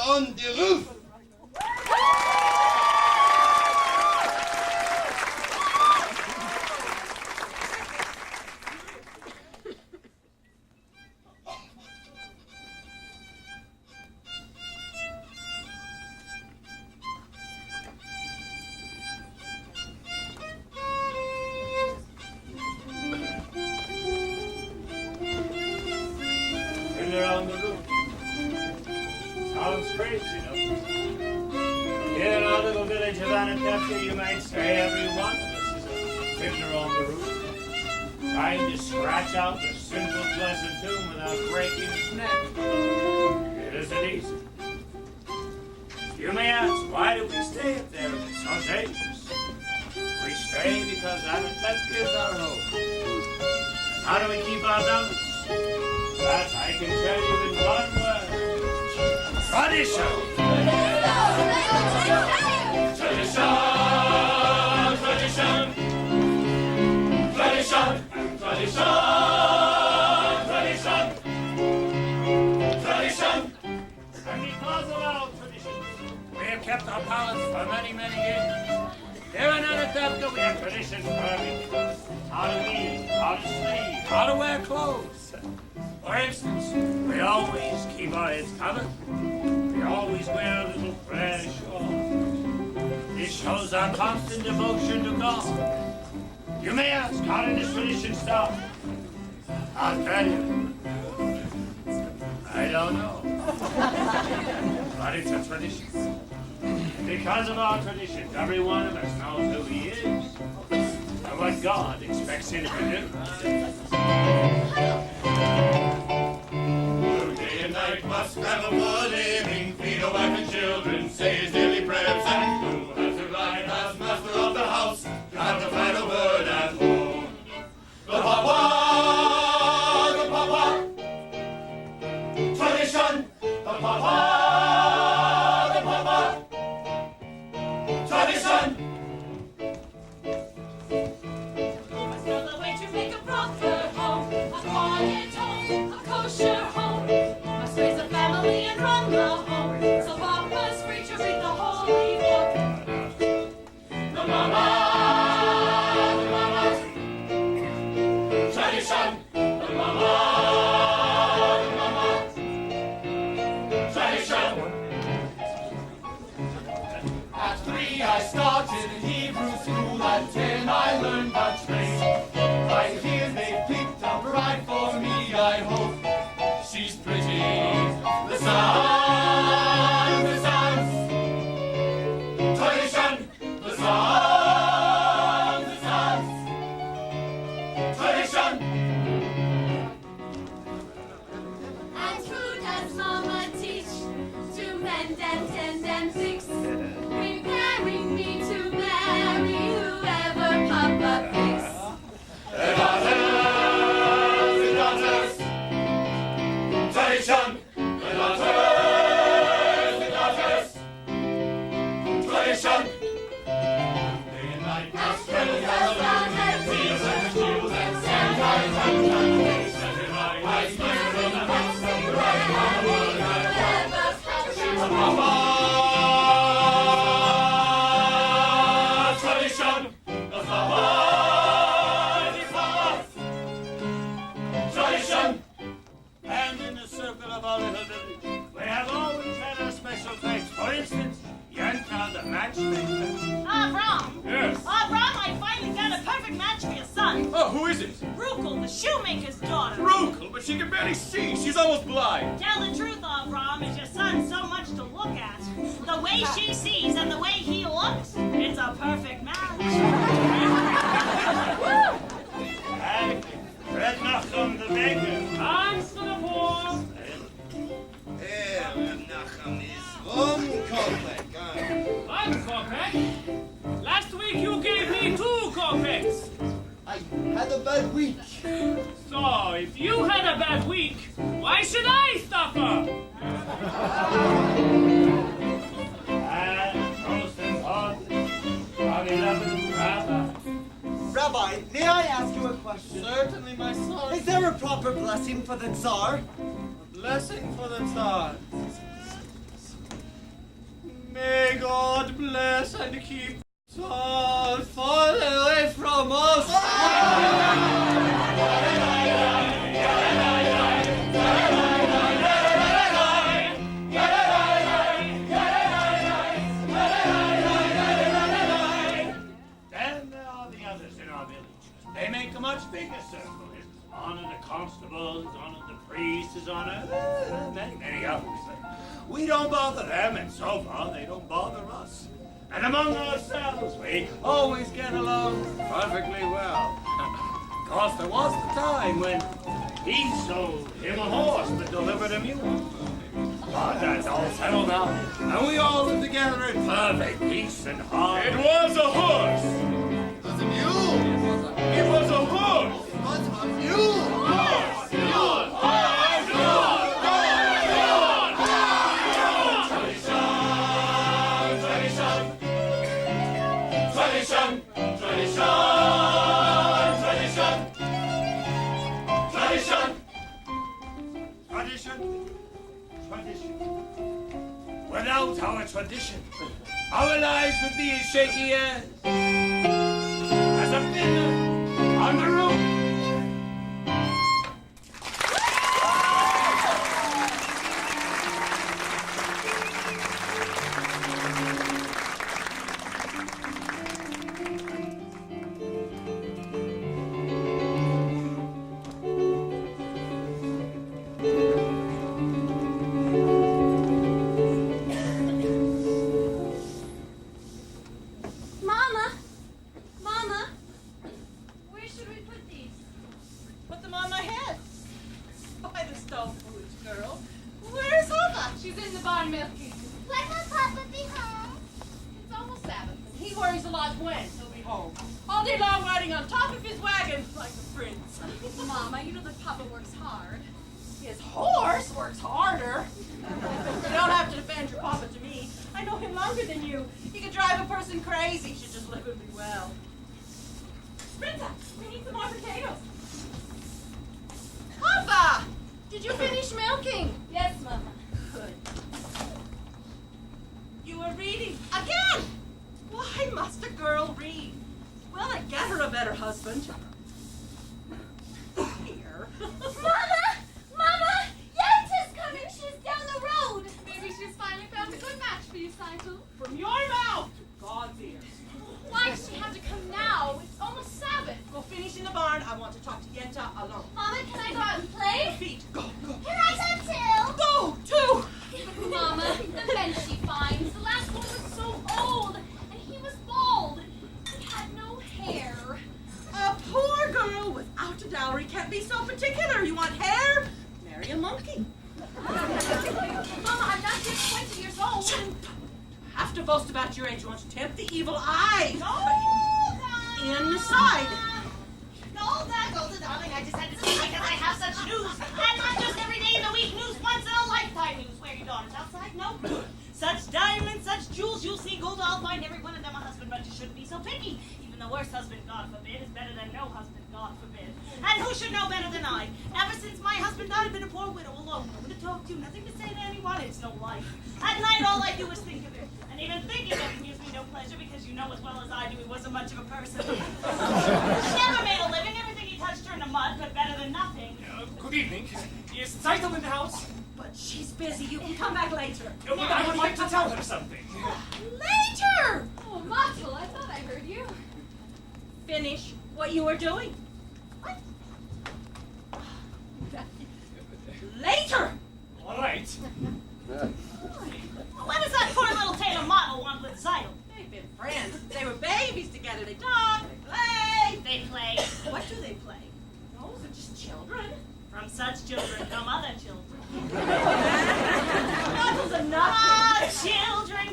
on the roof. Fiddler on the roof. Sounds crazy, you know. Here in our little village of Anatevka, you might say every one of us is a fiddler on the roof, trying to scratch out the simple, pleasant tune without breaking its neck. It isn't easy. You may ask, why do we stay up there if it's so dangerous? We stay because Anatevka is our home. And how do we keep our balance? That I can tell you in one word. Tradition! Tradition! Tradition! Tradition! Tradition! Tradition! Tradition! And because of our traditions, we have kept our palace for many, many years. Here in Anatevka, we have traditions for everything. How to eat, how to sleep, how to wear clothes. For instance, we always keep our heads covered. We always wear a little prayer shawl. This shows our constant devotion to God. You may ask, how did this tradition start? I'll tell you. I don't know. But it's a tradition. Because of our traditions, every one of us knows who he is and what God expects him to do. Day and night must scramble for a living, feed a wife and children, say his daily prayers, and who has the right as master of the house to have to find a word at home. The papa, tradition, the papa, tradition. Must know the way to make a proper home, a quiet home, a kosher home. Must raise a family and run the home, so Papa's free to read the holy book. The mama, tradition, the mama, tradition. At 3 I started Hebrew school, at 10 I learned the trade. Right here they picked a bride for me, I hope she's pretty. The sun, Tradition, the sun, tradition. And who does Mama teach to mend and tend and fix? Preparing me to marry whoever Papa picks. The daughters, tradition. The daughters, tradition. Day and night, must scramble for a living, feed us like the shields and sand guys and candles. Set in my eyes, master of the house, and the right on the word at home. The papa, tradition. The papa, tradition. And in the circle of our little village, we have always had our special thanks. For instance, Yanka the matchmaker. Avram! Yes. Avram, I finally got a perfect match for your son. Oh, who is it? Rukel, the shoemaker's daughter. Rukel, but she can barely see. She's almost blind. Tell the truth, Avram, is your son so much to look at? The way she sees and the way he looks, it's a perfect match. And Red Nachum the baker. Thanks for the poor. Nachum is one kopek. One kopek? Last week you gave me 2 kopecks. I had a bad week. So, if you had a bad week, why should I suffer? And toast and hot, our beloved Rabbi. Rabbi, may I ask you a question? Certainly, my son. Is there a proper blessing for the Tsar? Blessing for the Tsar. trying to keep Todd farther away from us. Then there are the others in our village. They make a much bigger circle. Honor the constables, honor the priests, honor many others. We don't bother them, and so far they don't bother us. And among ourselves, we always get along perfectly well. Of course, there was the time when he sold him a horse but delivered a mule. But that's all settled now, and we all live together in perfect peace and harmony. It was a horse! It was a mule. It was a horse! It was a mule. Horse! Mule! Tradition! Without our tradition, our lives would be as shaky as a fiddler on the roof. Mama! Mama! Where should we put these? Put them on my head. By the stove foods, girl. Where's Hopper? She's in the barn milking. When will Papa be home? It's almost Sabbath. He worries a lot when he'll be home. All day long riding on top of his wagon like a prince. Mama, you know that Papa works hard. His horse works harder. You don't have to defend your papa to me. I know him longer than you. He could drive a person crazy. You should just live with me well. Sprinta, we need some more potatoes. Papa! Did you finish milking? Yes, Mama. Good. You were reading again? Why must a girl read? Well, I get her a better husband. Here. Mama! Mama! Yanta's coming! She's down the road! Maybe she's finally found a good match for you, Saito. From your mouth to God's ears. Why does she have to come now? It's almost Sabbath. Go finish in the barn. I want to talk to Yenta alone. Mama, can I go out and play? Feet. Go. Can I go too? Go, too. Mama, the men she finds. The last one was so old, and he was bald. He had no hair. A poor girl without a dowry can't be so particular. You want hair? Marry a monkey. Mama, I'm not just 20 years old. Have to boast about your age. You want to tempt the evil eye. Golda! In the side. Golda, darling, I just had to say because I have such news. And not just every day in the week news, once in a lifetime news. Where are your daughters? Outside? No? Such diamonds, such jewels, you'll see, Golda. I'll find every one of them a husband, but you shouldn't be so picky. Even the worst husband, God forbid, is better than no husband, God forbid. And who should know better than I? Ever since my husband died, I've been a poor widow alone. No one to talk to, nothing to say to anyone. It's no life. At night, all I do is think of him. And even thinking of him gives me no pleasure because you know as well as I do he wasn't much of a person. He never made a living. Everything he touched turned to mud, but better than nothing. Good evening. Is Saito in the house? But she's busy. You can come back later. But I would like to tell her something. Later! Oh, Matul, I thought I heard you. Finish what you were doing. Later! All right. What does that poor little tailor model want with Zytle? They've been friends. They were babies together. They talk, they play. They play. What do they play? Those are just children. From such children come other children. Model's enough. Ah,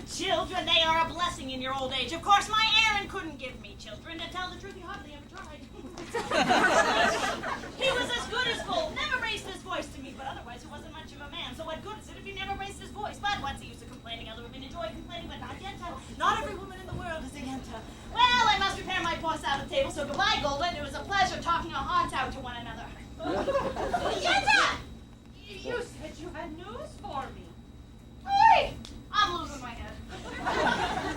children, they are a blessing in your old age. Of course, my Aaron couldn't give me children. To tell the truth, he hardly ever tried. He was as good as gold. Never raised his voice to me, but otherwise he wasn't much of a man. So what good is it if he never raised his voice? But once he used to complaining, other women enjoy complaining, but not Yenta. Not every woman in the world is a Yenta. Well, I must prepare my poor salad table, so goodbye, Golden. It was a pleasure talking our hearts out to one another. Yenta! You said you had news for me. Hurry! I'm losing my head.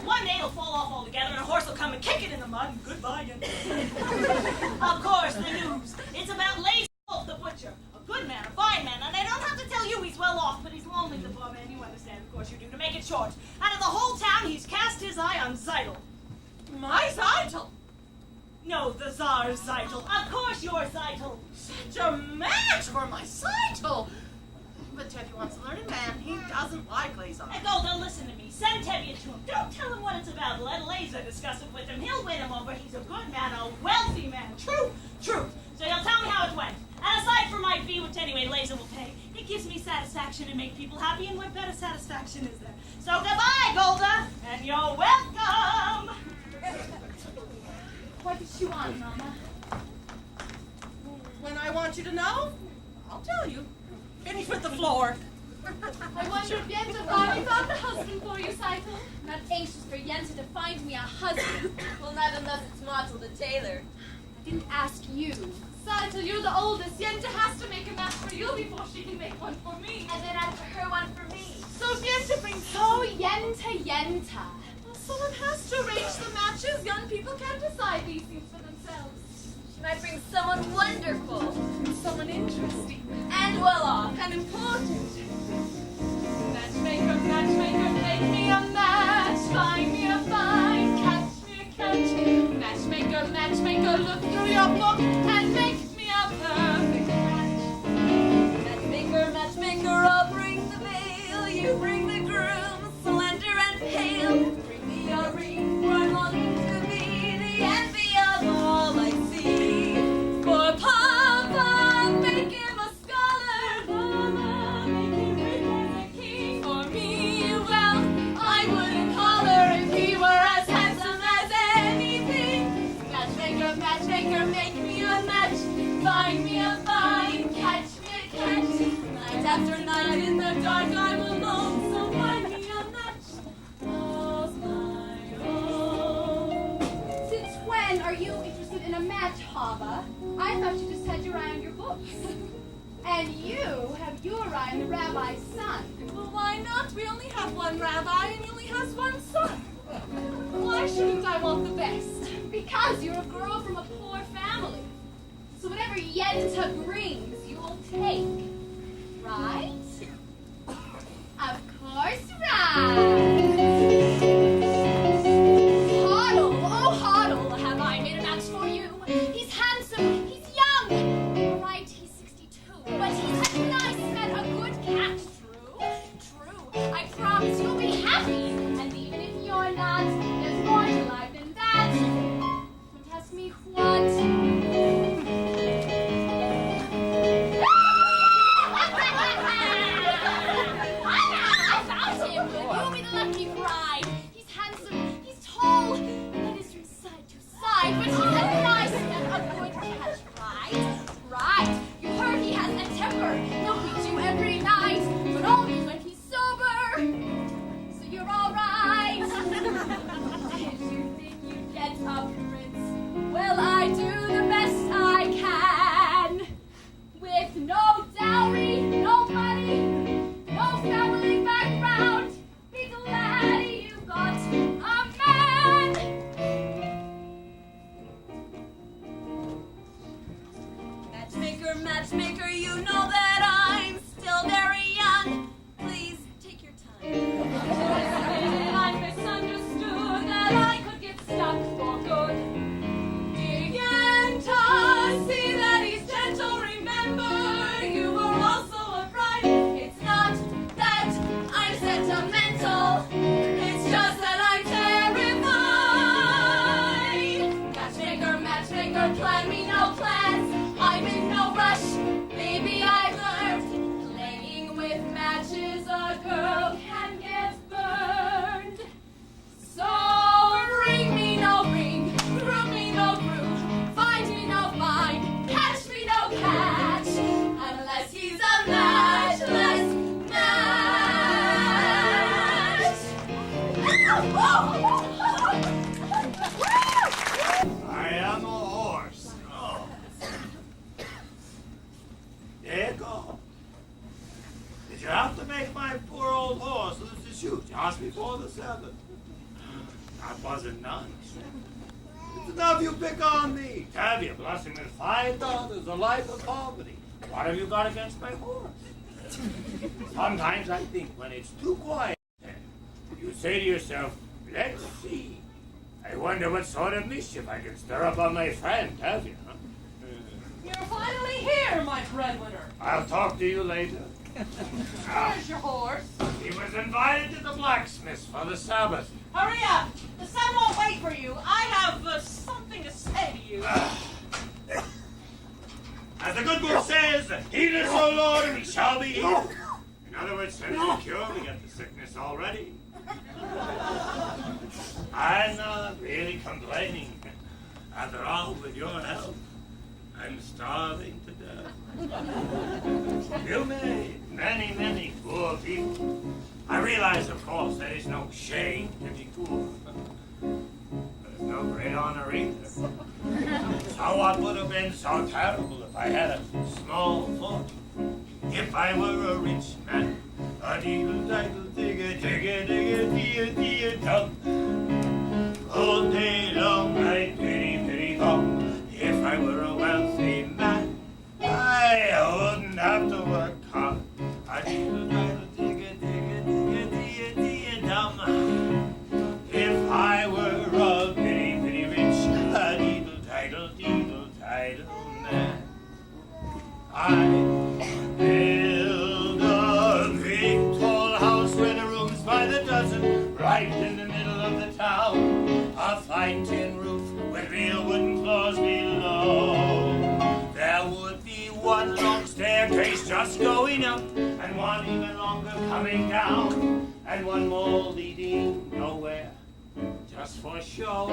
One day it'll fall off wagon. Of course, the news. It's about Lazy Wolf the butcher. A good man, a fine man, and I don't have to tell you he's well off, but he's lonely, the poor man. You understand, of course you do. To make it short, out of the whole town, he's cast his eye on Zeidel. My Zeidel? No, the Tsar's Zeidel. Of course you're Zeidel. Such a match for my Zeidel. But Tevye wants a learned man. He doesn't like Lazar. Golda, listen to me. Send Tevye to him. Don't tell him what it's about. Let Laser discuss it with him. He'll win him over. He's a good man, a wealthy man. True, true. So he'll tell me how it went. And aside from my fee, which anyway Laser will pay, it gives me satisfaction to make people happy, and what better satisfaction is there? So goodbye, Golda, and you're welcome. What did she want, Mama? When I want you to know, I'll tell you. Finish with the floor. I wonder if Yenta finally found a husband for you, Saito. I'm not anxious for Yenta to find me a husband. Well, not unless it's Mottle the tailor. I didn't ask you. Saito, you're the oldest. Yenta has to make a match for you before she can make one for me. And then after her, one for me. So if Yenta brings... Oh, Yenta. Well, someone has to arrange the matches. Young people can't decide these things for themselves. She might bring someone wonderful. Someone interesting. And well off. And important. Matchmaker, matchmaker, make me a match. Find me a find. Catch me a catch. Matchmaker, matchmaker, look through your book and make me a perfect match. Matchmaker, matchmaker, I'll bring the veil. You bring the groom, slender and pale. Bring me a ring, for I'm longing to be the envy of all I see. For Papa, make him a scholar. Mama, make him rich as a king. For me, well, I wouldn't holler if he were as handsome as anything. Matchmaker, matchmaker, make me a match. Find me a find, catch me a catch. Night after night in the dark I'm alone, so find me a match. All's my own. Since when are you interested in a match, Hava? I thought you just had your eye on your books. And you have your eye on the rabbi's son. Well, why not? We only have one rabbi and he only has one son. Why shouldn't I want the best? Because you're a girl from a poor family. So whatever Yenta brings, you'll take. Right? Of course, right. Hoddle, oh Hoddle, have I made a match for you? He's handsome, he's young. All right, he's 62, but he's a nice man, a good cat. True. I promise you'll be happy. And even if you're not, there's more to life than that. Don't ask me what. You'll be the lucky bride. He's handsome, he's tall, that is from side to side, but he's a nice man, a good catch, right? You heard he has a temper. He'll beat you every night, but only when he's sober. So you're all right. Did you think you'd get a prince? Well, I do the best I can. With no dowry, no money, no family background, be glad you got a man. Matchmaker, matchmaker, you know that I'm still very young. Please take your time. I misunderstood that I could get stuck for good. Yenta, see that he's gentle, remember you were also a bride. It's not that I'm sentimental. It's just that I'm terrified. Matchmaker, matchmaker, plan me no plans. I'm in no rush. Maybe I've learned playing with matches a girl can get burned. So bring me no ring, groom me no groom, find me no find, catch me no catch, unless he's a matchless match. I am a horse. Oh. There you go. Did you have to make my poor old horse lose the shoe just before the 7th? That wasn't none. It's enough you pick on me. Tavia blessing with 5 daughters, a life of poverty. What have you got against my horse? Sometimes I think when it's too quiet, you say to yourself, let's see. I wonder what sort of mischief I can stir up on my friend, Tavia. Huh? You're finally here, my breadwinner. I'll talk to you later. Where's your horse? He was invited to the blacksmith for the Sabbath. Hurry up! The sun won't wait for you. I have something to say to you. As the good book says, heal us, O Lord, and we shall be healed. In other words, send us a cure, we get the sickness already. I'm not really complaining. After all, with your help, I'm starving to death. You made many, many poor people. I realize, of course, there is no shame to be poor. There's no great honor either. So what would have been so terrible if I had a small fortune? If I were a rich man, a deedle-daddle, digga-digga-dee-dee-dum. All day long I'd pity-pity-pum. If I were a wealthy man, I wouldn't have to work hard. A deedle-daddle, digga-digga-digga-dee-dee-dum. If I were a pity-pity rich, a deedle-daddle man, I'd build a big tall house where the rooms by the dozen, right in the middle of the town. A fine tin roof with real wooden floors below. There would be one long staircase just going up, and one even longer coming down, and one more leading nowhere, just for show.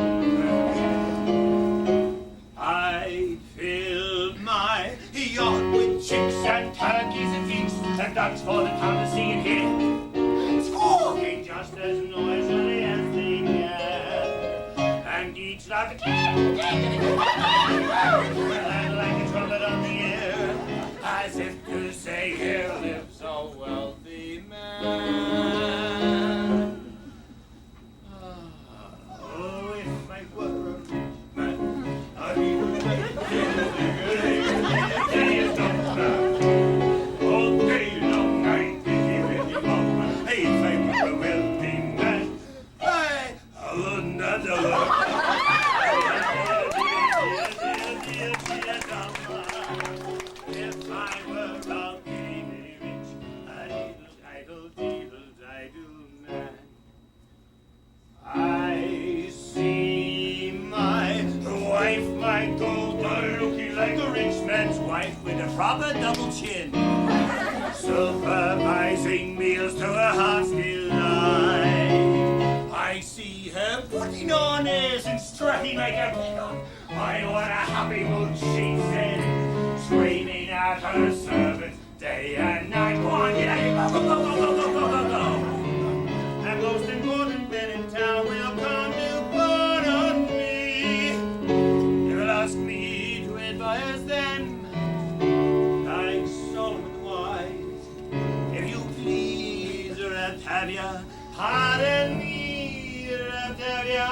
I filled my yard with chicks and turkeys and geese and ducks for the town to see and hear, squawking just as noisily as they can, and each like a and like a trumpet on the air, as if to say, here lives a wealthy man. Oh, if I were a rich man, I'd be all day long I'd be with you. Hey, if I were a wealthy man, I wouldn't have to work. If I were a really rich, a deedle-daddle man. I see my wife, my daughter, looking like a rich man's wife with a proper double chin, supervising meals to her heart's delight. I see her putting on airs and strutting like a peacock. Why, what a happy mood she's in, screaming at her servants day and night. Go on, get out, go, go, go, go, go, go, go, go. And most important men in town will come to pardon me. They will ask me to advise them, like Solomon wise. If you please, Raptavia, pardon me, Raptavia,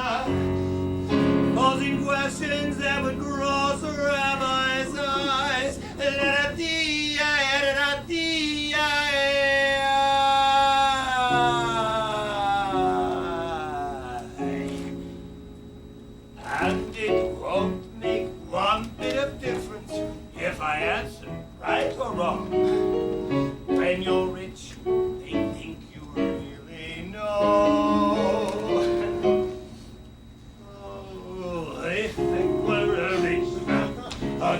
posing questions that would cross a rabbi's eyes. And it won't make one bit of difference if I answer right or wrong. When you're rich, they think you really know. Oh, if they were a rich man, a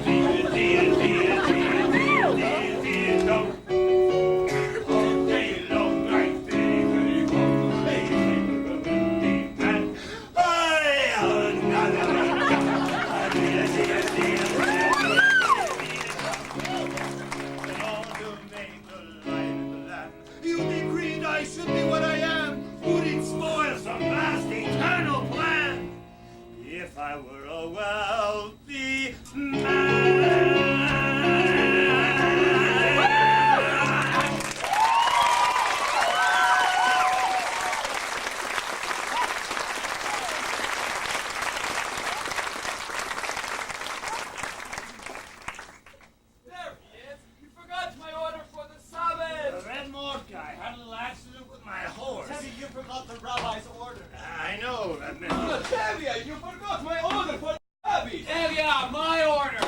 forgot the rabbi's order. I know. Tavia, you forgot my order for the rabbi. Tavia, my order.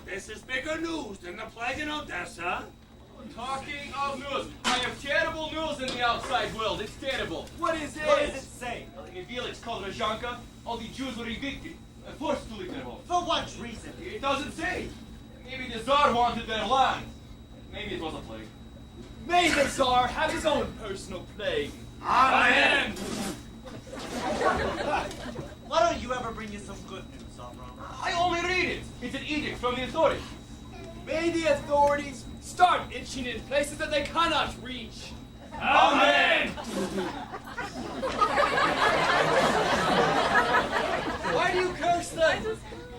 This is bigger news than the plague in Odessa. Talking of news, I have terrible news in the outside world. It's terrible. What is it? What does it say? In Felix called Rozhanka, all the Jews were evicted, forced to leave their homes. For what reason? It doesn't say. Maybe the Tsar wanted their land. Maybe it was a plague. May the Tsar have his own personal plague. Amen. Why don't you ever bring you some good news, Avram? I only read it. It's an edict from the authorities. May the authorities start itching in places that they cannot reach. Amen. Why do you curse then?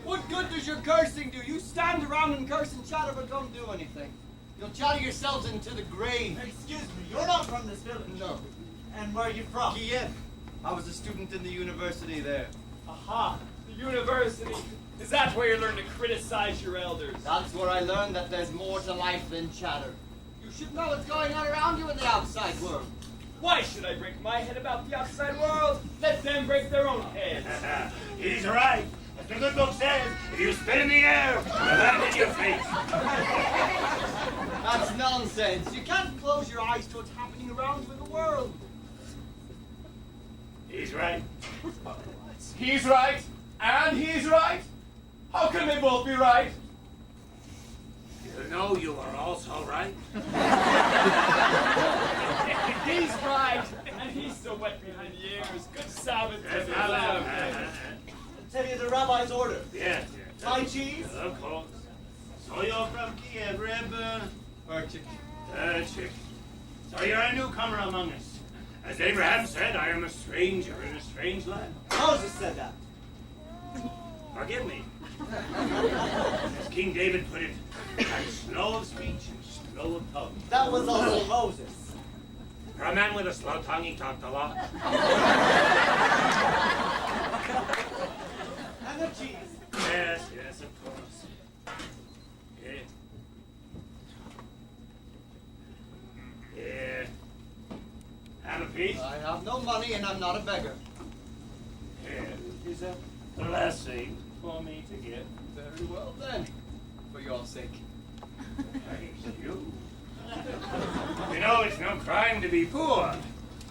What good does your cursing do? You stand around and curse and chatter, but don't do anything. You'll chatter yourselves into the grave. Excuse me, you're not from this village. No. And where are you from? Kiev. I was a student in the university there. Aha, the university. Is that where you learn to criticize your elders? That's where I learned that there's more to life than chatter. You should know what's going on around you in the outside world. Why should I break my head about the outside world? Let them break their own heads. He's right. As the good book says, if you spit in the air, you land in your face. That's nonsense. You can't close your eyes to what's happening around you in the world. He's right. He's right, and he's right. How can they both be right? You know you are also right. He's right, and he's so wet behind the ears. Good Sabbath to him. Tell you the rabbi's order. Yes, yes. Thai cheese? Of course. So you're from Kiev, Rebbe. Urchik. So you're a newcomer among us. As Abraham said, I am a stranger in a strange land. Moses said that. Forgive me. As King David put it, I'm slow of speech and slow of tongue. That was also Moses. For a man with a slow tongue, he talked a lot. And the cheese. Yes, yes, of course. Yeah. Yeah. Have a piece? I have no money and I'm not a beggar. Yeah. Is a blessing for me to give. Very well then, for your sake. Thanks you. You know, it's no crime to be poor.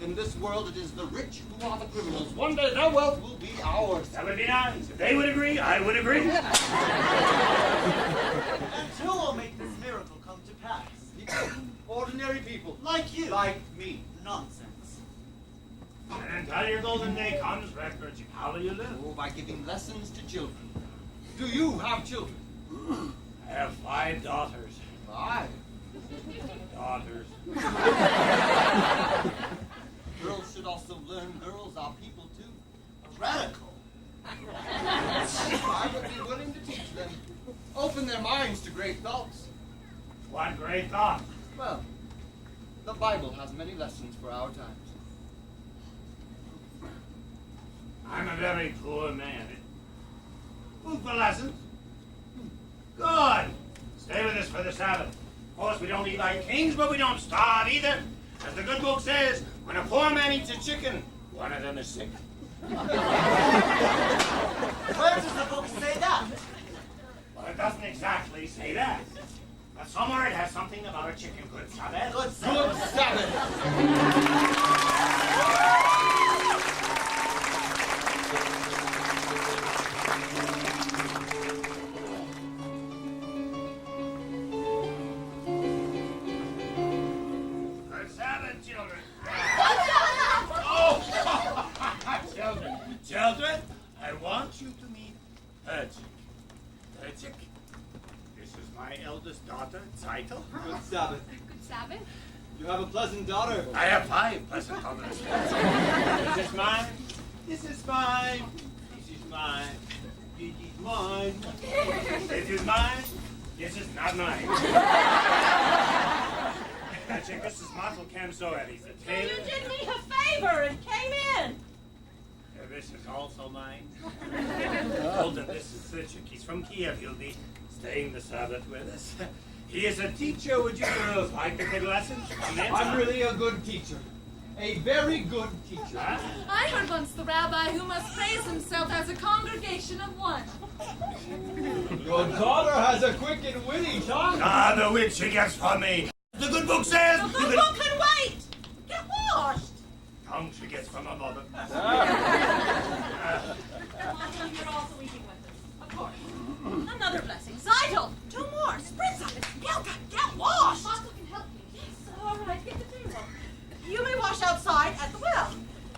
In this world, it is the rich who are the criminals. One day their wealth will be ours. That would be nice. If they would agree, I would agree. And who will make this miracle come to pass? Ordinary people. Like you. Like me. Nonsense. And until your golden day comes, records, how will you live? Oh, by giving lessons to children. Do you have children? I have 5 daughters. 5. Daughters. Girls should also learn girls are people too. Radical. I would be willing to teach them. Open their minds to great thoughts. What great thought. Well, the Bible has many lessons for our times. I'm a very poor man. Food for lessons? Good. Stay with us for the Sabbath. Of course, we don't eat like kings, but we don't starve either. As the good book says, when a poor man eats a chicken, one of them is sick. Where does the book say that? Well, it doesn't exactly say that. But somewhere it has something about a chicken. Good Sabbath. Good Sabbath. Good Sabbath. Good Sabbath, children. Children, I want you to meet Urchik. Urchik, this is my eldest daughter, Zeitel. Good Sabbath. Good Sabbath. You have a pleasant daughter. I have 5 pleasant daughters. This is mine. This is mine. This is mine. This is mine. This is mine. This is not mine. Urchik, this is Martel Kamsoet. He's a You tailor. did me a favor and came in. This is also mine. Older, this is Urchik. He's from Kiev. He'll be staying the Sabbath with us. He is a teacher. Would you girls like to take lessons? I'm really a good teacher. A very good teacher. I heard once the rabbi who must praise himself has a congregation of one. Your daughter has a quick and witty tongue. Ah, the wit she gets from me. The good book says. The good book can wait. Get washed. Tongue she gets from her mother. You're also eating with us, of course. Another blessing. Zeidel, 2 more. Spritz up it. Get washed. Papa can help you. Yes, all right, get the table. You may wash outside at the well.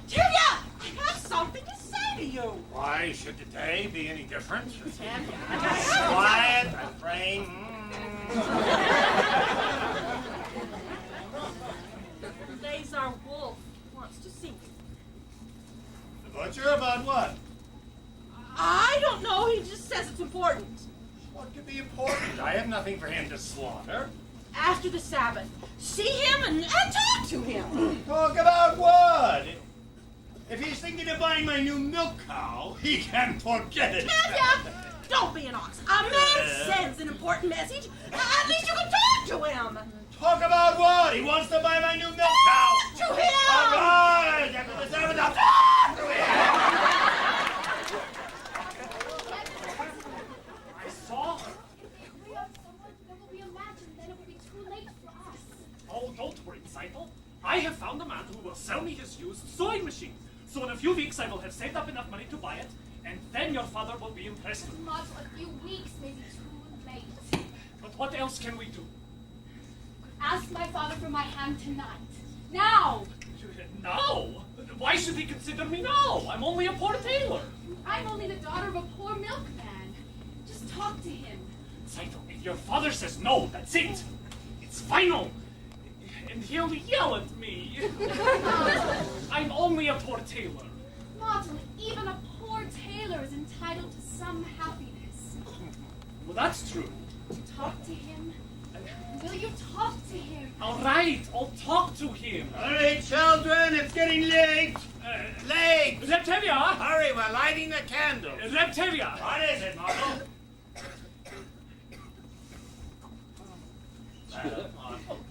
Tivia, I have something to say to you. Why should the day be any different? Tivia. Quiet and praying. Lazar Wolf wants to see you. The butcher about what? I don't know. He just says it's important. What could be important? I have nothing for him to slaughter. After the Sabbath, see him and talk to him. Talk about what? If he's thinking of buying my new milk cow, he can forget it. Tivia, don't be an ox. A man sends an important message. At least you can talk to him. Talk about what? He wants to buy my new milk cow. Talk to him. All right, after the Sabbath, I'll talk to him. I saw her. If we have someone that will be imagined, then it will be too late for us. Oh, don't worry, Seidel. I have found a man who will sell me his used sewing machine. So in a few weeks I will have saved up enough money to buy it, and then your father will be impressed with me. Not a few weeks, maybe too late. But what else can we do? Ask my father for my hand tonight. Now! Now? Why should he consider me now? I'm only a poor tailor. I'm only the daughter of a poor milkman. Just talk to him. Seidel, if your father says no, that's it. It's final. And he'll yell at me. I'm only a poor tailor. Martin, even a poor tailor is entitled to some happiness. Well, that's true. Talk to him. Will you talk to him? All right, I'll talk to him. All right, children, it's getting late. Late. Reptavia! Hurry, we're lighting the candle. Reptavia! What is it, Marshal?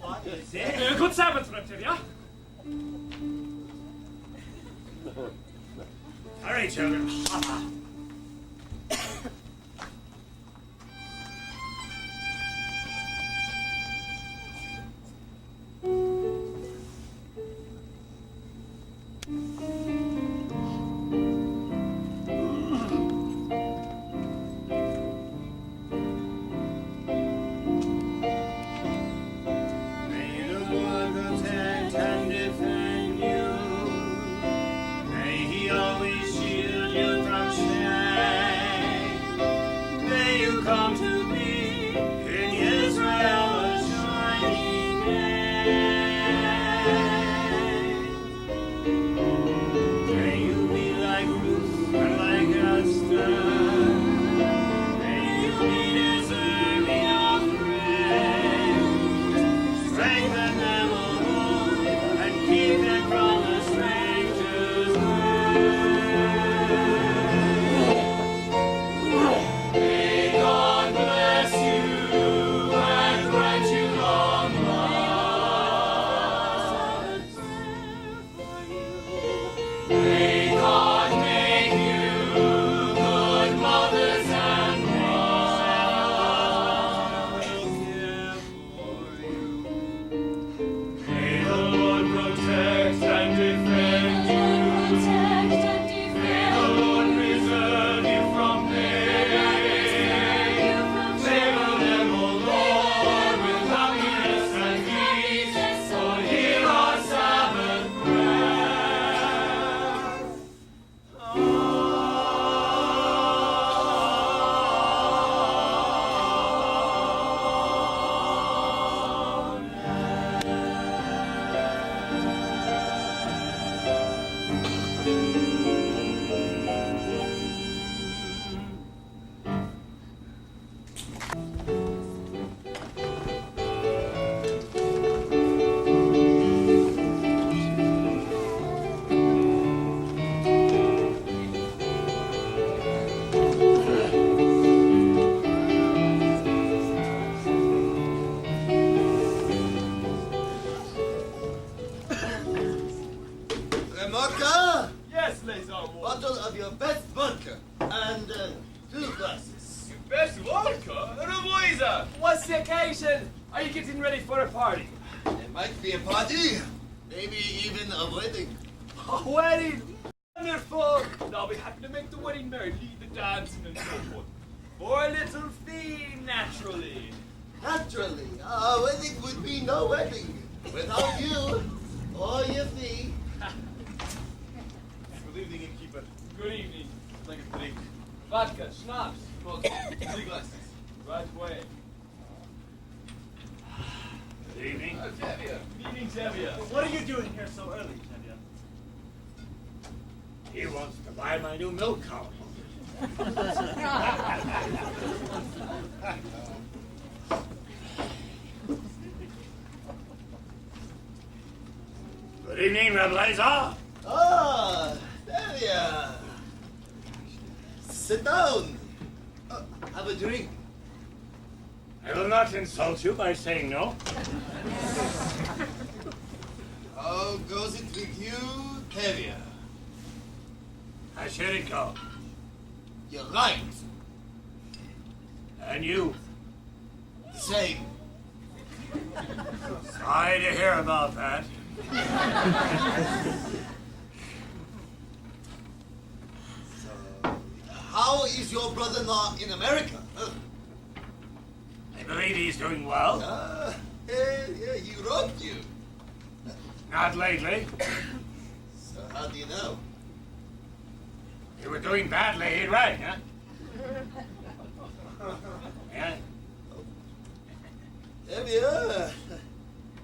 What is it? Good Sabbath, Reptavia. Hurry, children. Kamaka, Yes, les amours. bottle of your best vodka and 2 glasses. Best vodka? Revoisa! What's the occasion? Are you getting ready for a party? It might be a party, maybe even a wedding. A wedding! Wonderful! And I'll be happy to make the wedding merry, lead the dancing and so forth. For a little fee, naturally. Naturally, a wedding would be no wedding without you or your fee. Good evening, innkeeper. Good evening. Like a drink. Vodka, schnapps, vodka, 3 glasses. Right away. Good evening. Tevye. Good evening, Tevye. What are you doing here so early, Tevye? He wants to buy my new milk cow. Good evening, Reblazer. Ah, there you are. Sit down. Have a drink. I will not insult you by saying no. How goes it with you, Tevye? How should it go? You're right. And you? Same. Sorry to hear about that. So, how is your brother-in-law in America? Huh? I believe he's doing well. Yeah, he wrote you. Not lately. So how do you know? You were doing badly, he'd write, huh? Yeah. Tevye,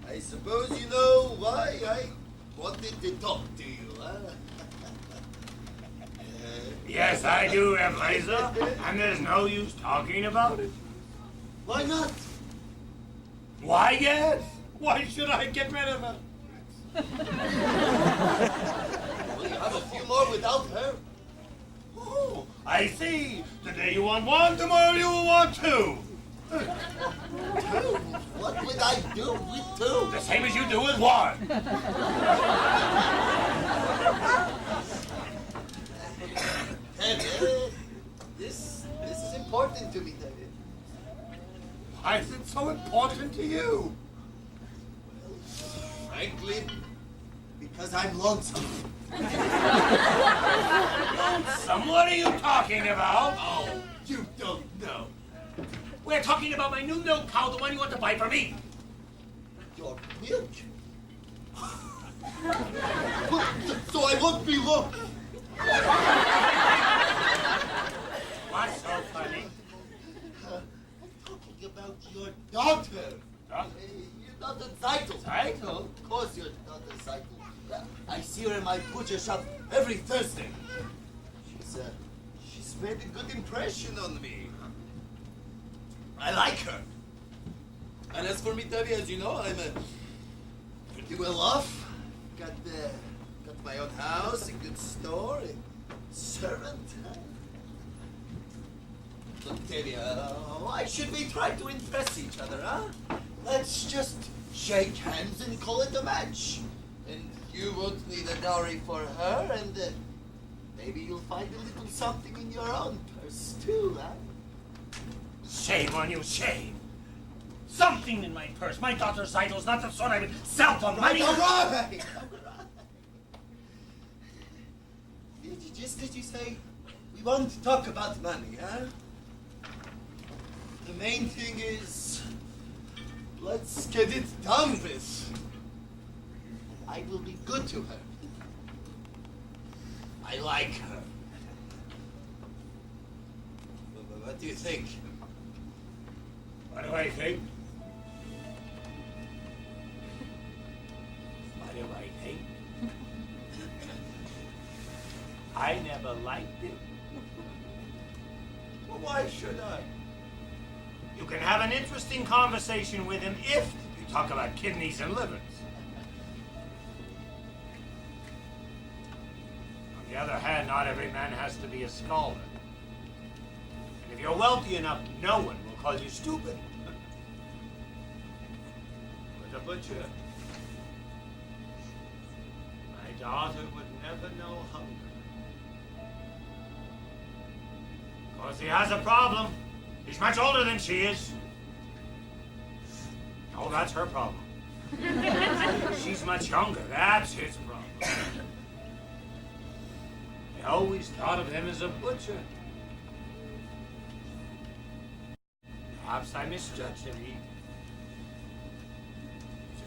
I suppose you know why I wanted to talk to you, huh? Yes, I do, Reblazer. And there's no use talking about it. Why not? Why, yes? Why should I get rid of her? Well, you have a few more without her. Oh, I see. Today you want one, tomorrow you will want 2. What would I do with 2? The same as you do with 1. Tevye, this is important to me, Tevye. Why is it so important to you? Frankly, because I'm lonesome. Lonesome? What are you talking about? Oh, you don't know. We're talking about my new milk cow, the one you want to buy for me. Your milk. So I won't be lonely. What's so funny? I'm talking about your daughter. Huh? Your daughter Zeitel. Zeitel? Of course your daughter Zeitel. I see her in my butcher shop every Thursday. She's made a good impression on me. I like her. And as for me, Tevye, as you know, I'm pretty well off. Got my own house, a good store, a servant. Look, Tevye, why should we try to impress each other, huh? Let's just shake hands and call it a match. And you won't need a dowry for her, and maybe you'll find a little something in your own purse, too, huh? Shame on you, shame. Something in my purse. My daughter Zeitel's not the sort I would sell for money. All right. Just because you say we won't talk about money, huh? The main thing is, let's get it done with. I will be good to her. I like her. What do you think? What do I think? What do I think? I never liked it. Well, why should I? You can have an interesting conversation with him if you talk about kidneys and livers. On the other hand, not every man has to be a scholar. And if you're wealthy enough, no one will call you stupid. But a butcher. My daughter would never know hunger. Because he has a problem. He's much older than she is. Oh, that's her problem. She's much younger. That's his problem. I always thought of him as a butcher. Perhaps I misjudged him. He's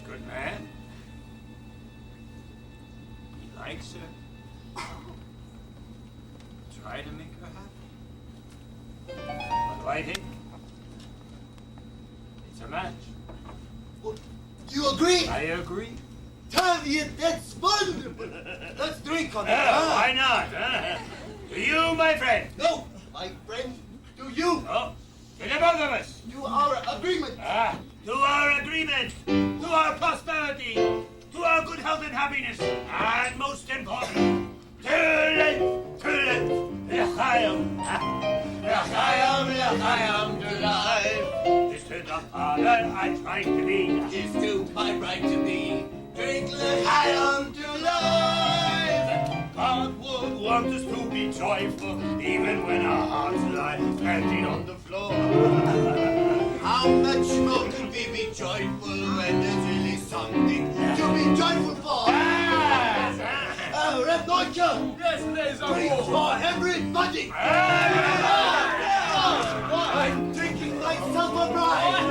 a good man. He likes her. Try to make her happy. What do I think? It's a match. Well, you agree? I agree. Tavian, that's wonderful. Let's drink on it. Why not? To you, my friend. No, my friend, to you. Oh, to the both of us. To our agreement. To our agreement. To our prosperity. To our good health and happiness. And most important, L'chaim. L'chaim, delight. Is to the father I tried to be. Is to my right to be. Drink l'chaim to life. God would want us to be joyful, even when our hearts lie panting on the floor. How much more could we be joyful when there's really something to be joyful for? Red Deutscher! Yes, there's a Drink war. for everybody! I'm drinking myself a bride!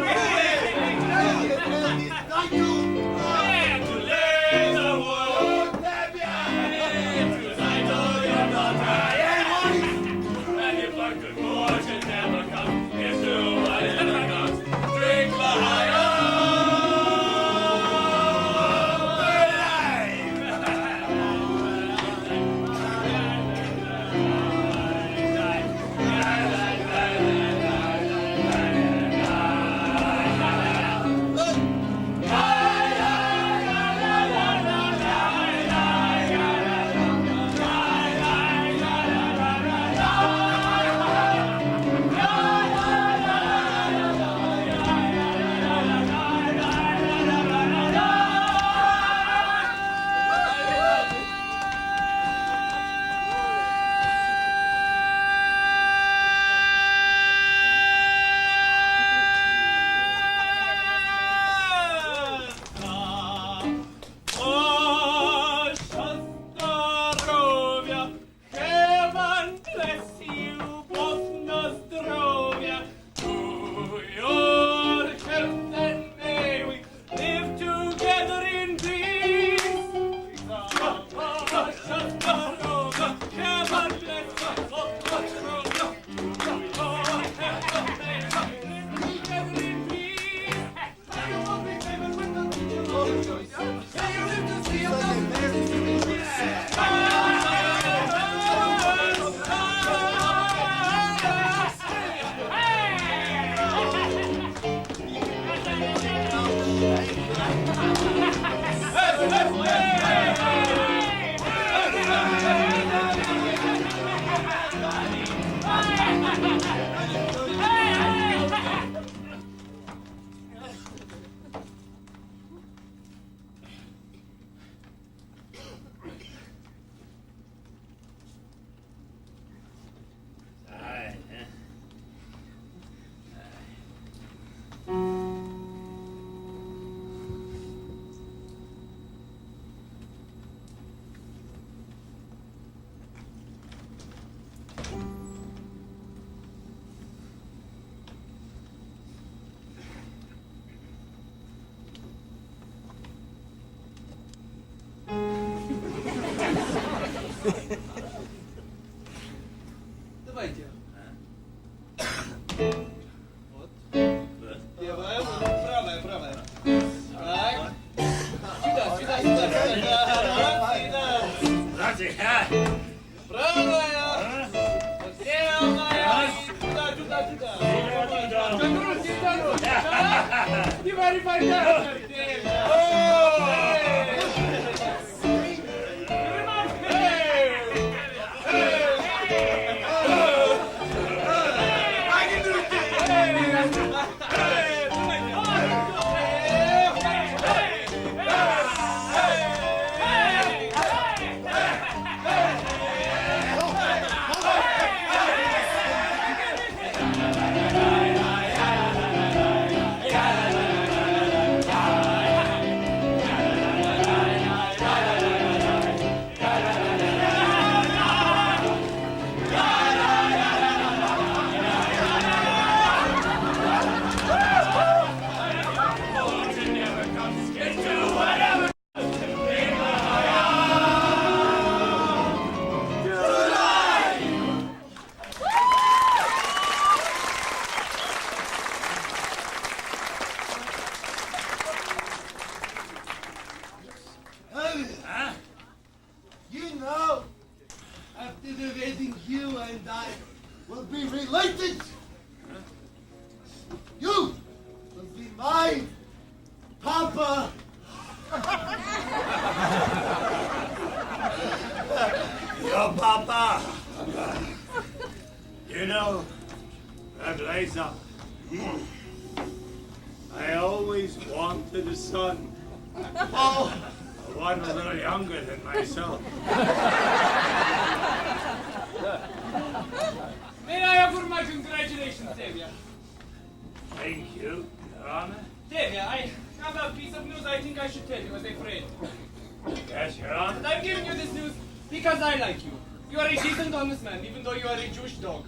Давайте. Вот. Левая, вот. Правая, правая. Так. Сюда, сюда, сюда, сюда. Сюда. Правая. Левая. Сюда, сюда, сюда. Теперь пойдем. after the wedding, you and I will be related. You will be my papa. Your papa. You know, Liza, I always wanted a son. Oh, One a little younger than myself. May I offer my congratulations, Tevye? Thank you, Your Honor. Tevye, I have a piece of news I think I should tell you as a friend. Yes, Your Honor. And I'm giving you this news because I like you. You are a decent, honest man, even though you are a Jewish dog.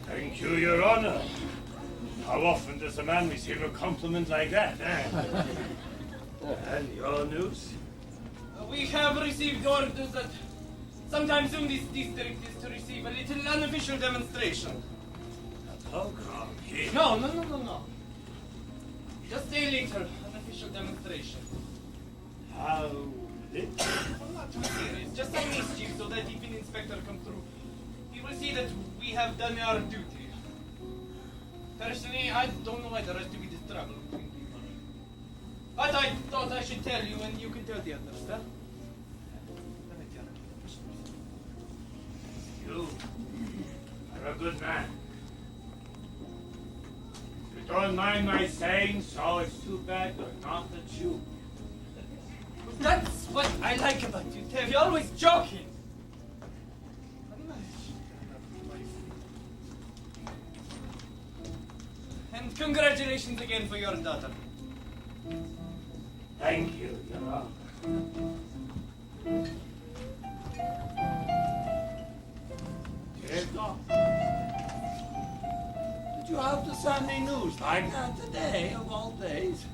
Thank you, Your Honor. How often does a man receive a compliment like that, eh? And your news? We have received orders that sometime soon this district is to receive a little unofficial demonstration. Oh, come here. No. Just a little unofficial demonstration. How little? Well, not too serious. Just some mischief so that if an inspector comes through, he will see that we have done our duty. Personally, I don't know why there has to be this trouble between people. But I thought I should tell you, and you can tell the others, huh? Let me tell you. You are a good man. If you don't mind my saying so, it's too bad you're not a Jew. That's what I like about you, Tev. You're always joking. And congratulations again for your daughter. Thank you, Your Honor. Jacob, did you have the Sunday news like that today, of all days?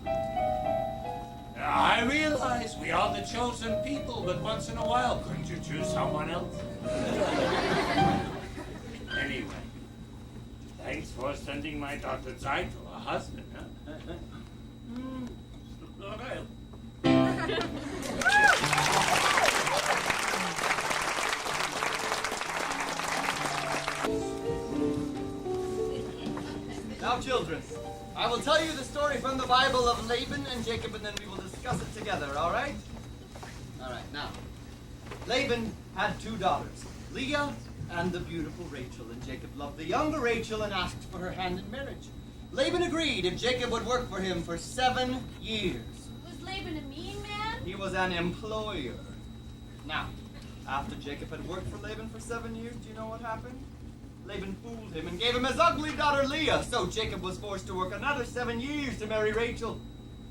I realize we are the chosen people, but once in a while, couldn't you choose someone else? Anyway, thanks for sending my daughter Zeit to her husband, huh? Okay. now, children, I will tell you the story from the Bible of Laban and Jacob, and then we will discuss it together, all right? All right, now, Laban had 2 daughters, Leah and the beautiful Rachel, and Jacob loved the younger Rachel and asked for her hand in marriage. Laban agreed if Jacob would work for him for 7 years. Was Laban a mean man? He was an employer. Now, after Jacob had worked for Laban for 7 years, do you know what happened? Laban fooled him and gave him his ugly daughter Leah, so Jacob was forced to work another 7 years to marry Rachel.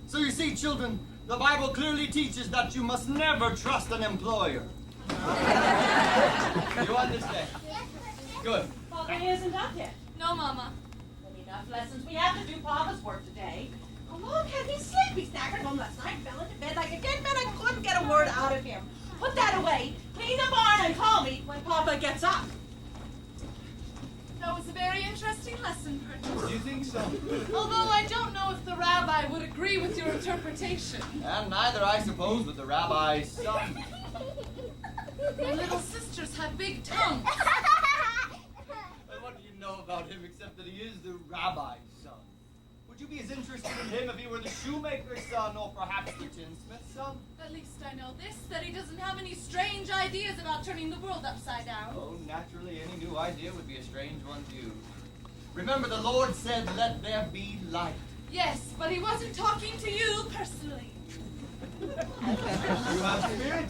So you see, children, the Bible clearly teaches that you must never trust an employer. You understand? Good. Papa isn't up yet. No, Mama. Enough lessons. We have to do Papa's work today. Oh, look, he's sleepy. Staggered home last night, fell into bed like a dead man. I couldn't get a word out of him. Put that away, clean the barn, and call me when Papa gets up. That was a very interesting lesson, Bertram. Do you think so? Although I don't know if the rabbi would agree with your interpretation. And neither, I suppose, with the rabbi's son. My little sisters have big tongues. And what do you know about him except that he is the rabbi's son? Would you be as interested in him if he were the shoemaker's son or perhaps the tinsmith's son? At least I know this, that he doesn't have any strange ideas about turning the world upside down. Oh, naturally, any new idea would be a strange one to you. Remember, the Lord said, "Let there be light." Yes, but he wasn't talking to you personally. You have spirit.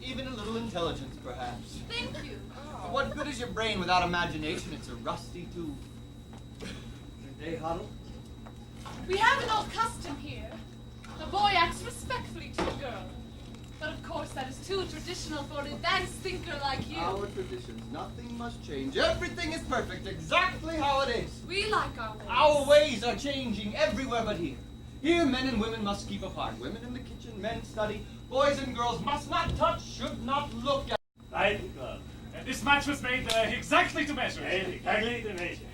Even a little intelligence, perhaps. Thank you. But what good is your brain without imagination? It's a rusty tube. Day huddle? We have an old custom here. The boy acts respectfully to the girl. But of course that is too traditional for an advanced thinker like you. Our traditions. Nothing must change. Everything is perfect, exactly how it is. We like our ways. Our ways are changing everywhere but here. Here, men and women must keep apart. Women in the kitchen, men study. Boys and girls must not touch, should not look at. Right, Club. And this match was made exactly to measure. Exactly the measure.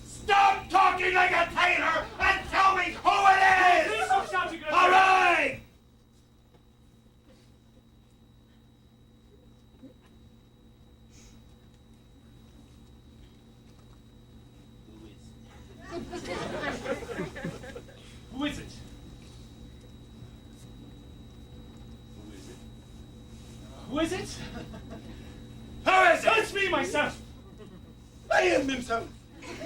Stop talking like a tailor and tell me who it is! Please stop shouting. All right! Who is it? Who is it? It's me, myself. I am himself.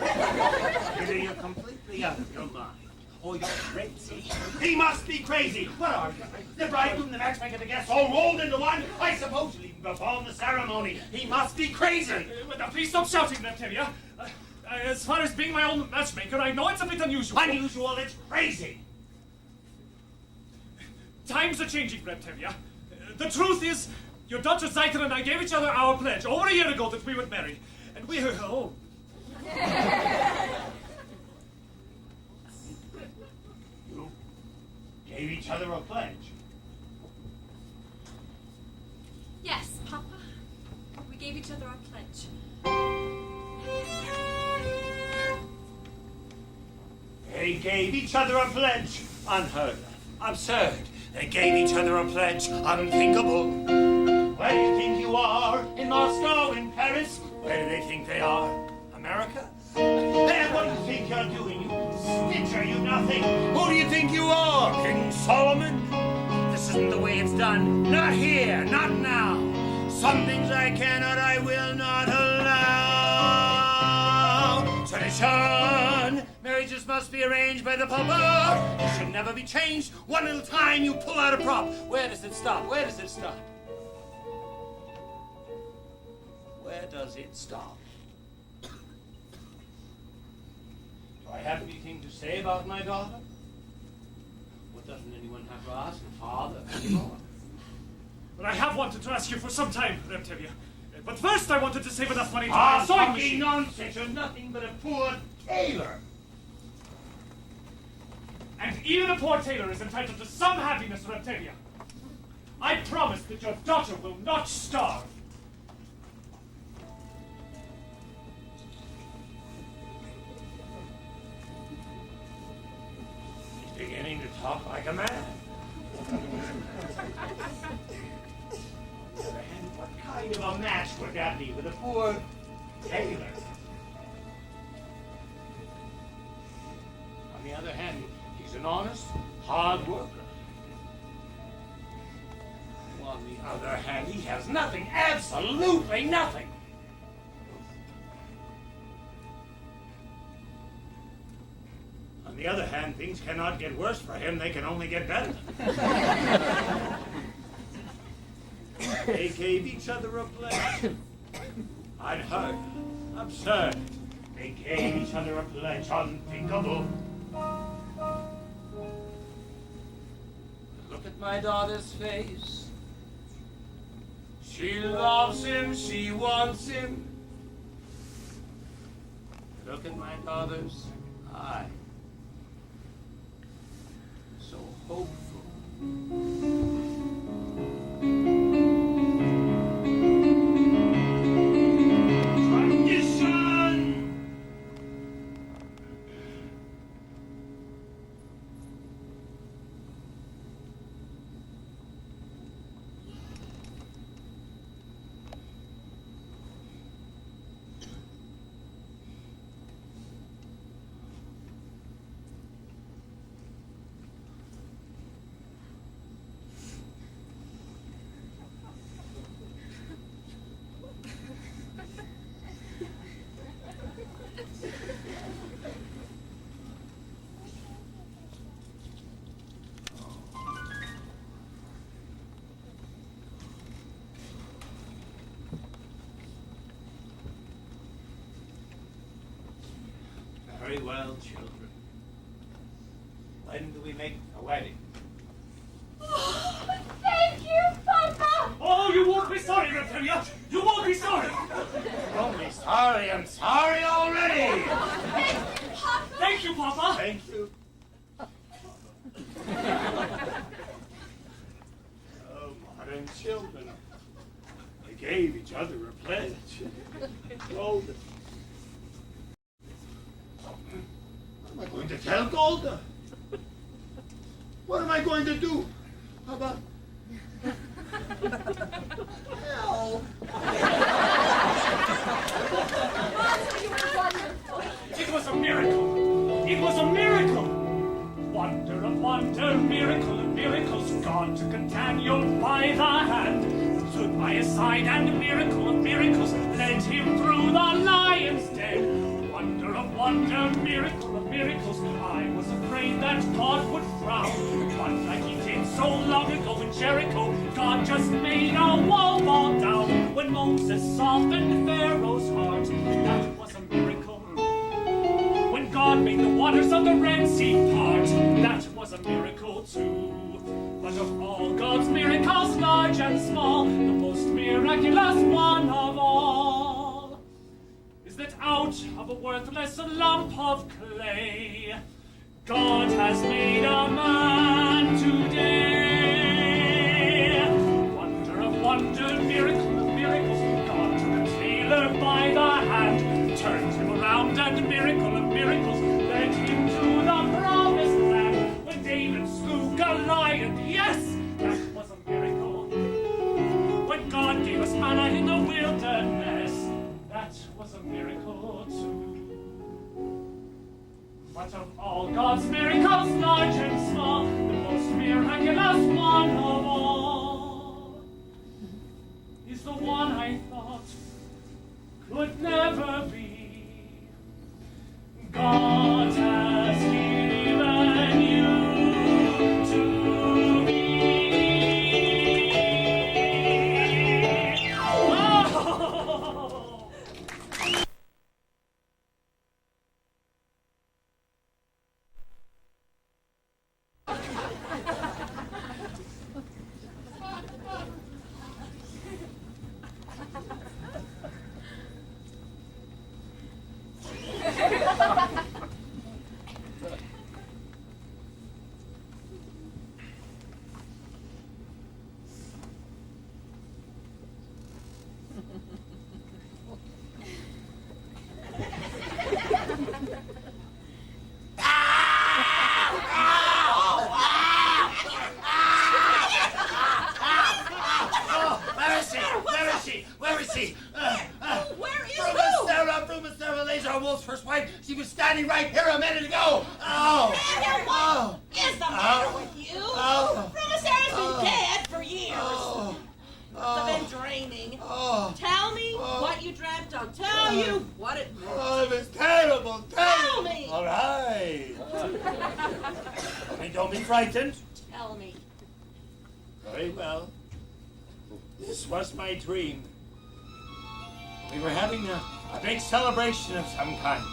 Either you're completely out of your mind, or you're crazy. He must be crazy. What are you? The bridegroom, the matchmaker, the guests, all rolled into one? I suppose you'll even perform the ceremony. He must be crazy. Please stop shouting, Reptilia. As far as being my own matchmaker, I know it's a bit unusual. Unusual, it's crazy. Times are changing, Reptilia. The truth is, your daughter Zyton and I gave each other our pledge over a year ago that we would marry. And we... oh... You gave each other a pledge. Yes, Papa. We gave each other our pledge. They gave each other a pledge. Unheard of. Absurd. They gave each other a pledge. Unthinkable. Where do you think you are? In Moscow? In Paris? Where do they think they are? America? And what do you think you're doing? You stitcher, you nothing. Who do you think you are? King Solomon? This isn't the way it's done. Not here. Not now. Some things I cannot, I will not allow. Tradition. Marriages must be arranged by the Papa. It should never be changed. One little time you pull out a prop. Where does it stop? Where does it stop? Where does it stop? Do I have anything to say about my daughter? What doesn't anyone have to ask a father anymore? But I have wanted to ask you for some time, Reptilia. But first I wanted to save enough money to buy a sewing machine. Nonsense! You're nothing but a poor tailor. And even a poor tailor is entitled to some happiness, Reptilia. I promise that your daughter will not starve. He's beginning to talk like a man. And what kind of a match would that be with a poor tailor? On the other hand, he's an honest, hard worker. On the other hand, he has nothing, absolutely nothing. On the other hand, things cannot get worse for him, they can only get better. They gave each other a pledge. Unheard, absurd. They gave each other a pledge, unthinkable. Look at my daughter's face. She loves him, she wants him. Look at my daughter's eyes. So hopeful. Very well, children. When do we make a wedding? Oh, thank you, Papa! Oh, you won't be sorry, Reptilia! You won't be sorry! Don't be sorry, I'm sorry already! Thank you, Papa! Thank you, Papa! Thank you. Oh, modern children. They gave each other a pledge. Golda. What am I going to tell Golda? What am I going to do? How about... Help! It was a miracle! It was a miracle! Wonder of wonder, miracle of miracles, God took Nathaniel by the hand, stood by his side, and a miracle of miracles led him through the lion's den. Wonder of wonder, miracle of miracles, I was afraid that God would frown. But like he did so long ago in Jericho, God just made a wall fall down. When Moses softened Pharaoh's heart, that was a miracle. When God made the waters of the Red Sea part, that was a miracle too. But of all God's miracles, large and small, the most miraculous one of all is that out of a worthless lump of clay, God has made a man today. Wonder of wonder, miracle of miracles, God took a tailor by the hand, turned him around, and miracle of miracles led him to the promised land. When David slew Goliath, yes, that was a miracle. When God gave us manna in the wilderness, that was a miracle too. But of all God's miracles, large and small, the most miraculous one of all is the one I thought could never be. God has given you to me. Oh! Where is he? Where is Sarah Laser, Wolf's first wife. She was standing right here a minute ago. Oh! What is the matter with you? Sarah's been dead for years. Must have been draining. Tell me what you dreamt. I'll tell you what it meant. Oh, it was terrible. Tell me. All right. Don't be frightened. Tell me. Very well. This was my dream. We were having a big celebration of some kind.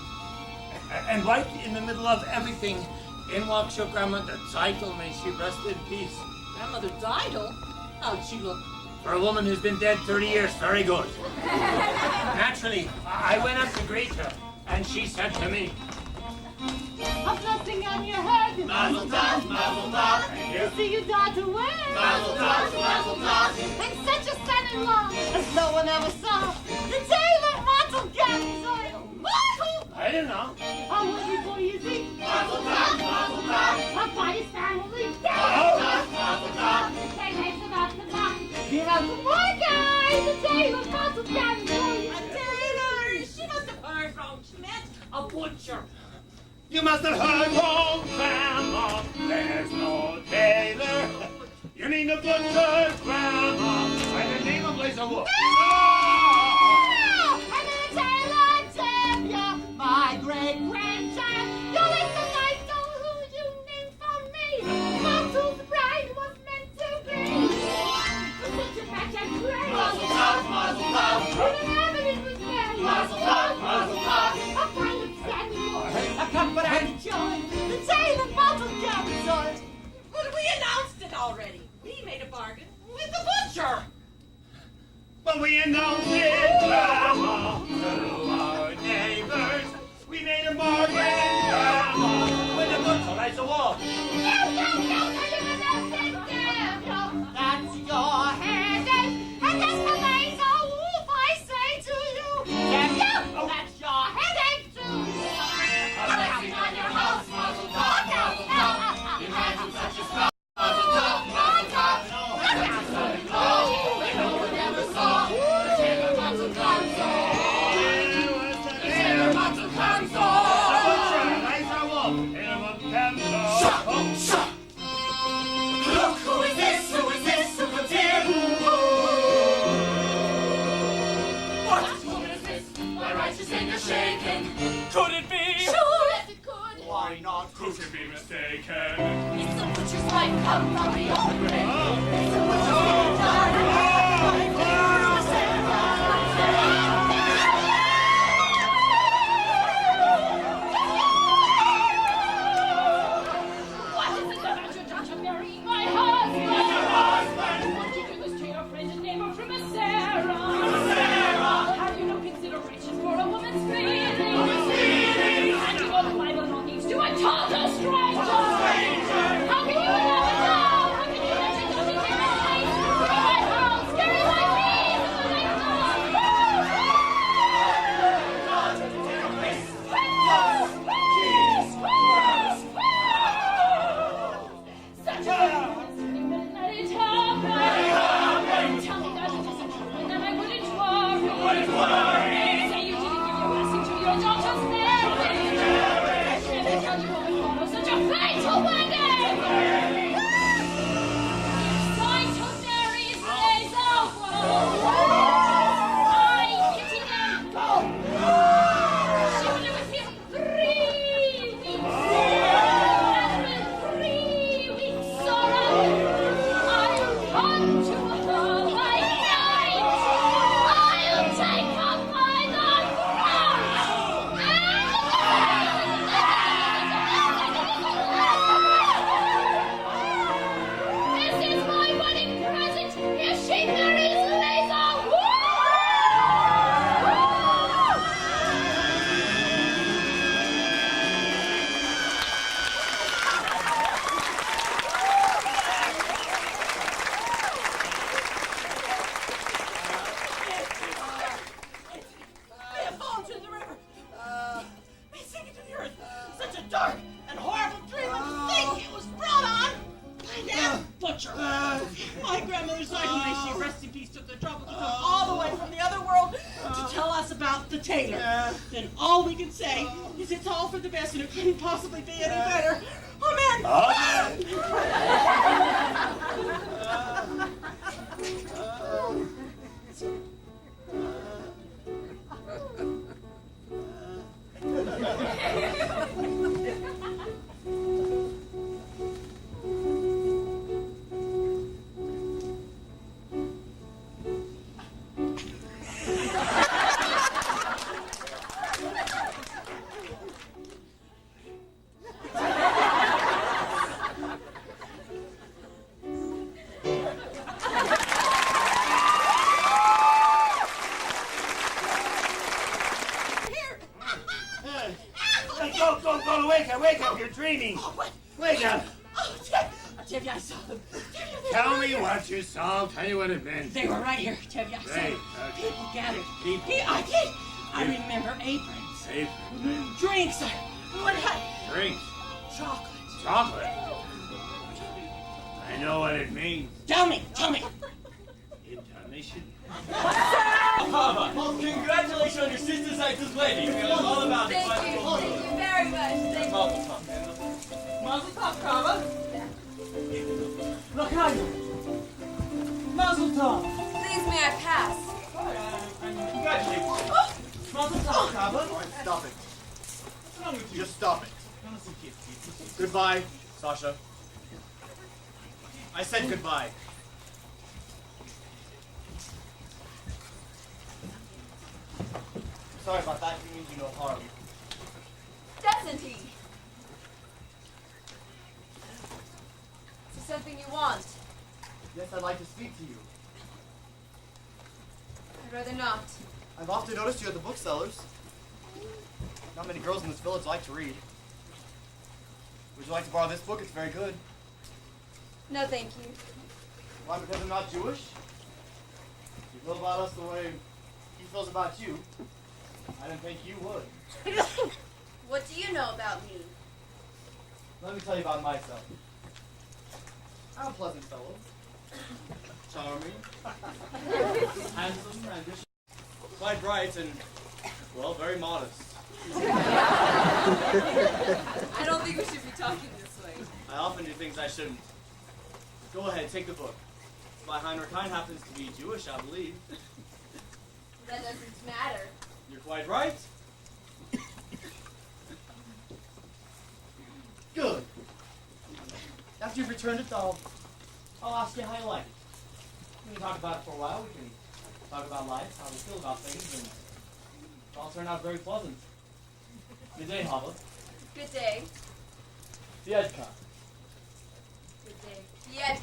And right in the middle of everything, in walks your grandmother, Zeitl, may she rest in peace. Grandmother Zeitl? How'd she look? For a woman who's been dead 30 years, very good. Naturally, I went up to greet her, and she said to me, A blessing on your head. Mazel tov, mazel tov. Thank you. To see your daughter wed. Mazel tov, mazel tov. And such a son-in-law as no one ever saw. The tailor Mazel Gansel. I don't know. How was it for you, see? Mazel tov, mazel tov. Up by his family. Mazel tov, mazel tov. They raised it up the mountain. Get out the boy, guys. The tailor Mazel Gansel. A tailor! She must have heard wrong. She meant a butcher. You must have heard wrong, Grandma. There's no tailor. You mean the butcher, Grandma, by the name of Laser Wolf. And then the tailor tell ya, my great-grandchild, you ain't the night know who you named for me. Martel's bride was meant to be. For such a match and grace. Mazel tov, mazel tov. When everything was there. Mazel tov, mazel tov. A kind of standing a comfort and joy. The tailor Martel Gansel. But we announced it already. We made a bargain with the butcher. But we announced it, Grandma, to our neighbors. We made a bargain, Grandma, with the butcher, Laser Wolf. No, that's your headache. And that's the Laser Wolf, I say to you. No, that's your headache too. A blessing on your house, mazel tov, mazel tov. Imagine such a spell, mazel tov, mazel tov. come to her by night. I'll take her by the throat. This is my wedding present if she marries Laser. Woo! May have fallen to the river. May sink into the earth. Such a dark and horrible dream of a thing. It was brought on by that butcher. My grandmother died, and may she rest in peace, took the trouble to come all the way from the other world to tell us about the tailor. Then all we can say is it's all for the best, and it couldn't possibly be any better. Amen. Go, wake up, you're dreaming. Wake up. Oh, Tevye, I saw them. Tell me what you saw, tell you what it meant. They were right here, Tevye. I saw Right, them. okay. People gathered. People. I remember aprons. Safe. Drinks. What had Drinks. chocolate. Chocolate. I know what it means. Tell me. Intonation. Well, congratulations on your sister's sister's wedding. We know all about it. Thank you very much. Thank you. Mazel tov. Mazel tov, Kava. Rakaya. Mazel tov. Please, may I pass? Congratulations. Mazel tov, Kava. All right, stop it. What's wrong with you? Just stop it. Goodbye, Sasha. I said goodbye. Sorry about that. He means you no harm. Doesn't he? Is there something you want? Yes, I'd like to speak to you. I'd rather not. I've often noticed you at the booksellers. Not many girls in this village like to read. Would you like to borrow this book? It's very good. No, thank you. Why? Because I'm not Jewish? You feel about us the way he feels about you. I didn't think you would. What do you know about me? Let me tell you about myself. I'm a pleasant fellow. Charming. Handsome, ambitious. Quite bright and, well, very modest. I don't think we should be talking this way. I often do things I shouldn't. Go ahead, take the book. My Heinrich Heine happens to be Jewish, I believe. That doesn't matter. You're quite right. Good. After you've returned it, I'll ask you how you like it. We can talk about it for a while. We can talk about life, how we feel about things, and it'll all turn out very pleasant. Good day, Hava. Good day. Viedka. Good day. Yet.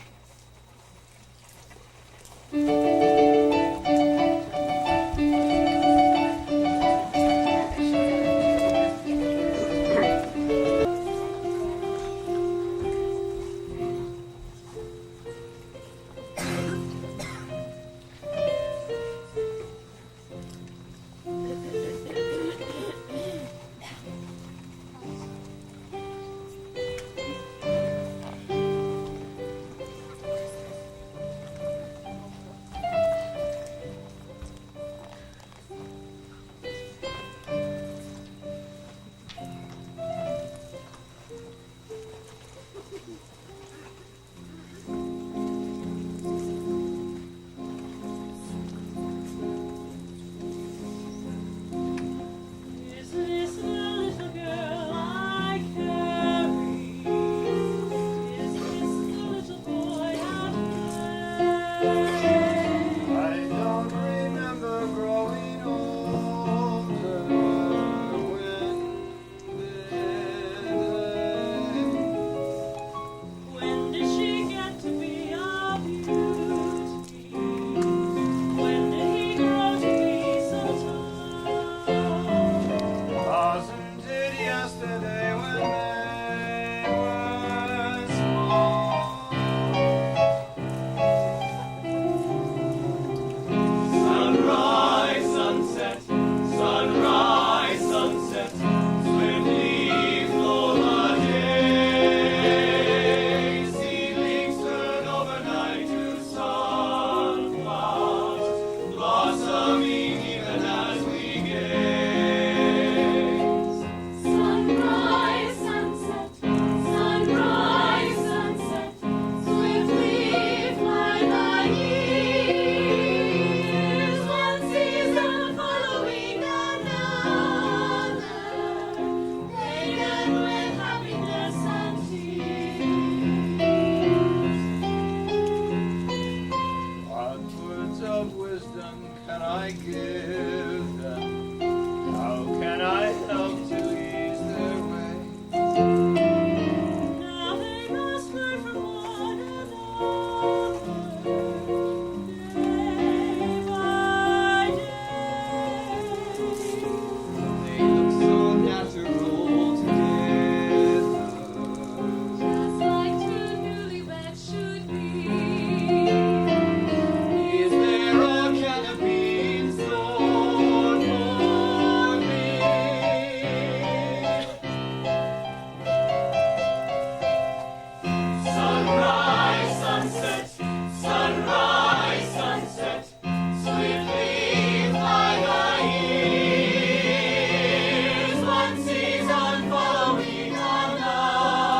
I give them? How can I help to Is there way? Now they must learn from one another, day by day. They look so natural together. Just like two newlyweds should be. Is there a canopy in store for me? Sunrise, sunset, sunrise, sunset, swiftly fly the years, one season following another,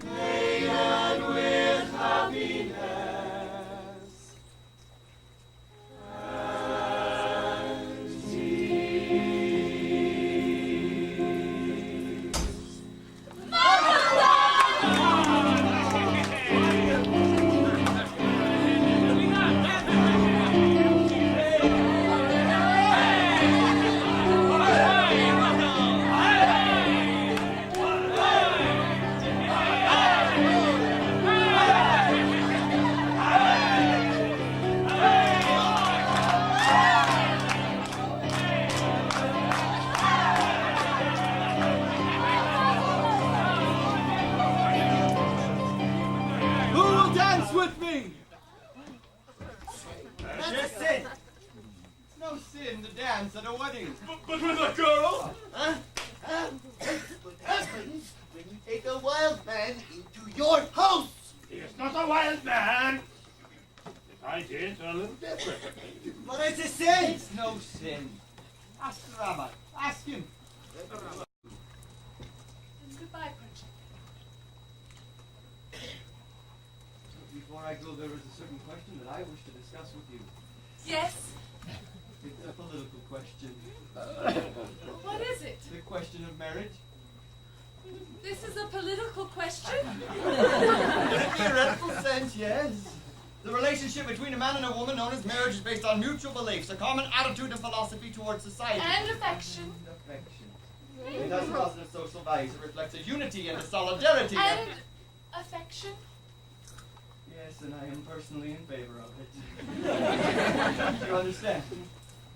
laden with happiness and tears. Who will dance with me? That's a sin. It's no sin to dance at a wedding. But with a girl? Huh? What happens when you take a wild man into your house? He is not a wild man. If I did, a little different. But it's a sin. It's no sin. Ask the rabbi. Ask him. Goodbye, Pritchett. Before I go, there is a certain question that I wish to discuss with you. Yes? It's a political question. What is it? The question of marriage. This is a political question? In a theoretical sense, yes. The relationship between a man and a woman known as marriage is based on mutual beliefs, a common attitude and philosophy towards society. And affection. Affection. It has positive social values. It reflects a unity and a solidarity. And affection? Yes, and I am personally in favor of it. You understand?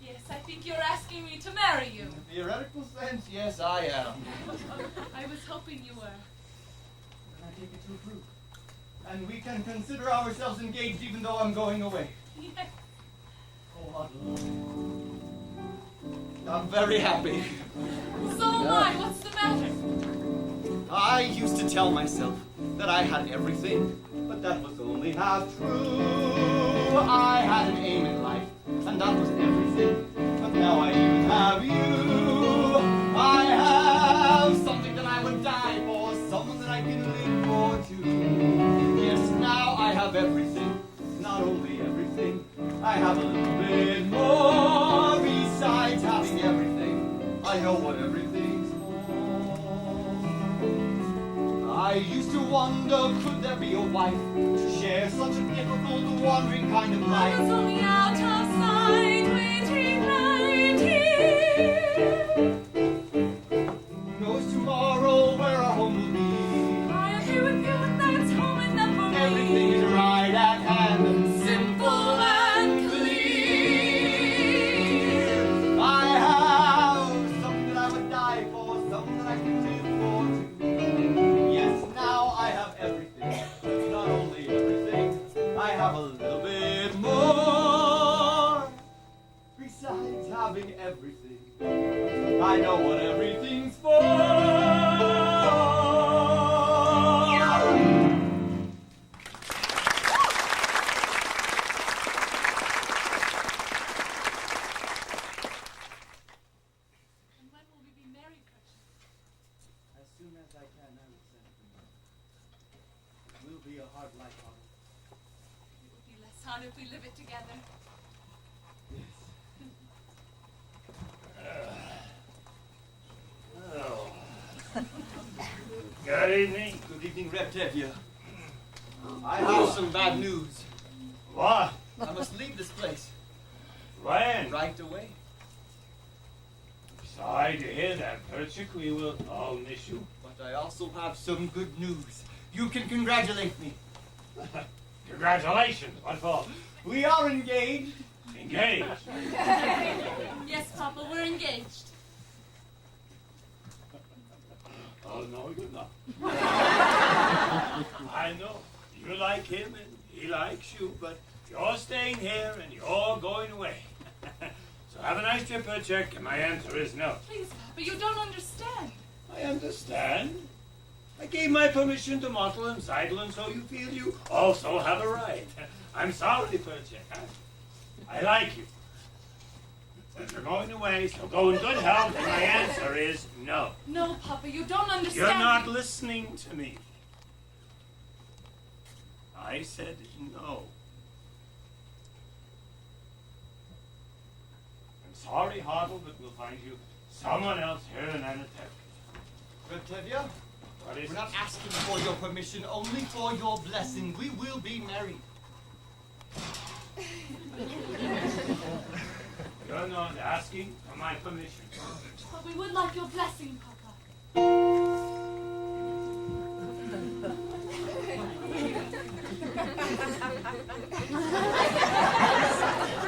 Yes, I think you're asking me to marry you. In a theoretical sense, yes, I am. I was hoping you were. And I take it to approve. And we can consider ourselves engaged even though I'm going away. Yes. Oh, Adeline. I'm very happy. So am I. What's the matter? I used to tell myself that I had everything, but that was only half true. I had an aim in life, and that was everything, but now I even have you. I have something that I would die for, someone that I can live for too. Yes, now I have everything, not only everything, I have a little bit more besides having everything. I know what everything's for. I used to wonder, could there be a wife to share such a difficult, wandering kind of I was life? only out of sight, waiting right here. Who knows tomorrow where our home will be? I am here with you, and that's home enough for me. Everything is right at hand and Simple and clear. I have something that I would die for, something that I can live for too. Yes, now I have everything, not only everything, I have a little bit more. Besides having everything, I know what everything's for. And when will we be married, Pritchett? As soon as I can, I will send for you. It will be a hard life, Olive. It will be less hard if we live it together. Yes. Oh. Good evening. Good evening, Reptevia. I have some bad news. What? I must leave this place. When? Right away. Sorry to hear that, Perchik. We will all miss you. But I also have some good news. You can congratulate me. Congratulations. What for? We are engaged. Engaged. Yes, Papa, we're engaged. Oh, no, you're not. I know. You like him and he likes you, but you're staying here and you're going away. So have a nice trip, Perchik, and my answer is no. Please, Papa, you don't understand. I understand. I gave my permission to Mottle and Seidel, and so you feel you also have a right. I'm sorry, Perchik. I like you. But you're going away, so go in good health, and my answer is no. No, Papa, you don't understand. You're not listening to me. I said no. I'm sorry, Hoddle, but we'll find you someone else here in Anatevka. Bertevia, What is we're not asking for your permission, only for your blessing. We will be married. You're not asking for my permission. But we would like your blessing, Papa.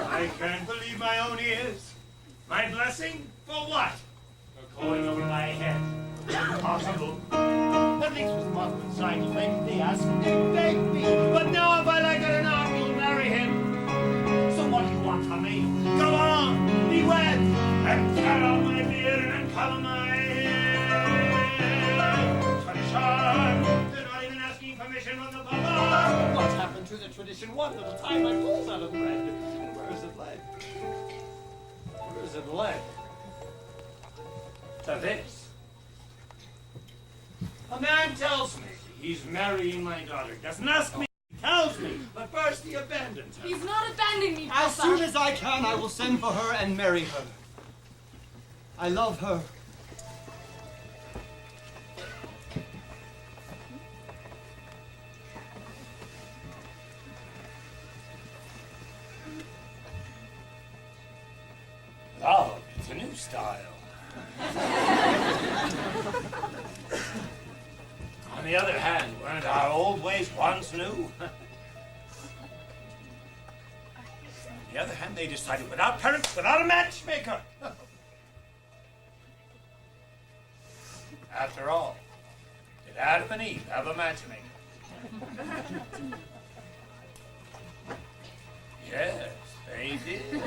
I can't believe my own ears. My blessing? For what? For going over my head. Impossible. At least with Mottle and Seidel, they asked me, begged me. But now if I like it or not, we'll marry him. So what do you want from me? Go on, be wed, and cut off my beard and color my hair. Tradition. They're not even asking permission from the Papa. What's happened to the tradition? One little time I pulled out of thread. And where is it led? Where is it led? To this. A man tells me he's marrying my daughter. Doesn't ask me, he tells me. But first he abandons her. He's not abandoning me, Papa. As soon as I can, I will send for her and marry her. I love her. Oh, it's a new style. On the other hand, weren't our old ways once new? On the other hand, they decided without parents, without a matchmaker. After all, did Adam and Eve have a matchmaker? Yes, they did.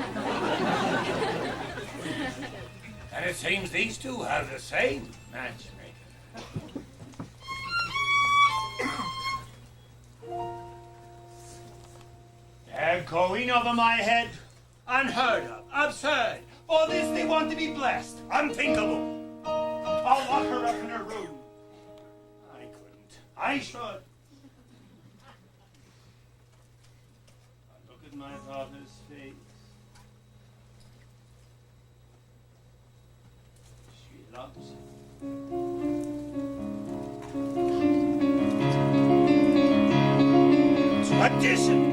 And it seems these two have the same matchmaker. They're going over my head. Unheard of. Absurd. For this they want to be blessed. Unthinkable. I'll lock her up in her room. I couldn't. I should. I look at my father's face. She loves him. Tradition!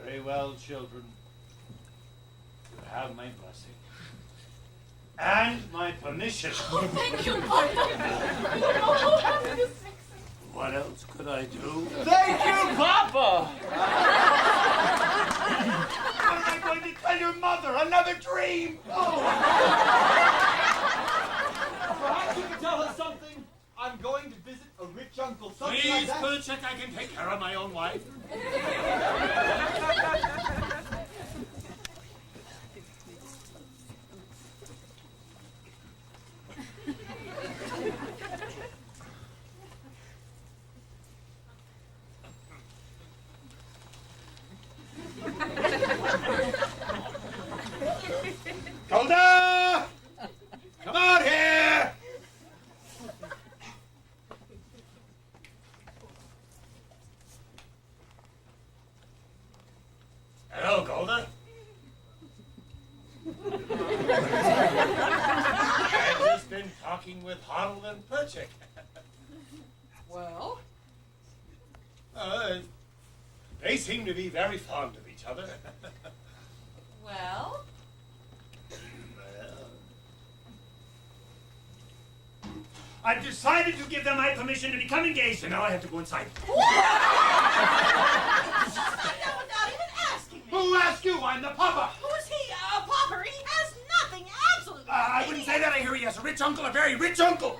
Very well, children. You have my blessing. And my permission. Oh, thank you, Papa. Oh, happy to fix it. What else could I do? Thank you, Papa! What am I going to tell your mother? Another dream? Oh. Perhaps you can tell her something. I'm going to visit a rich uncle. Something like Please, that. Perchik, I can take care of my own wife. Pottle and Perchick. Well? They seem to be very fond of each other. Well? I've decided to give them my permission to become engaged, and now I have to go inside. Without even asking me. Who asked you? I'm the papa. Who is he? A pauper? He has nothing, absolutely. I wouldn't say that. I hear he has a rich uncle, a very rich uncle.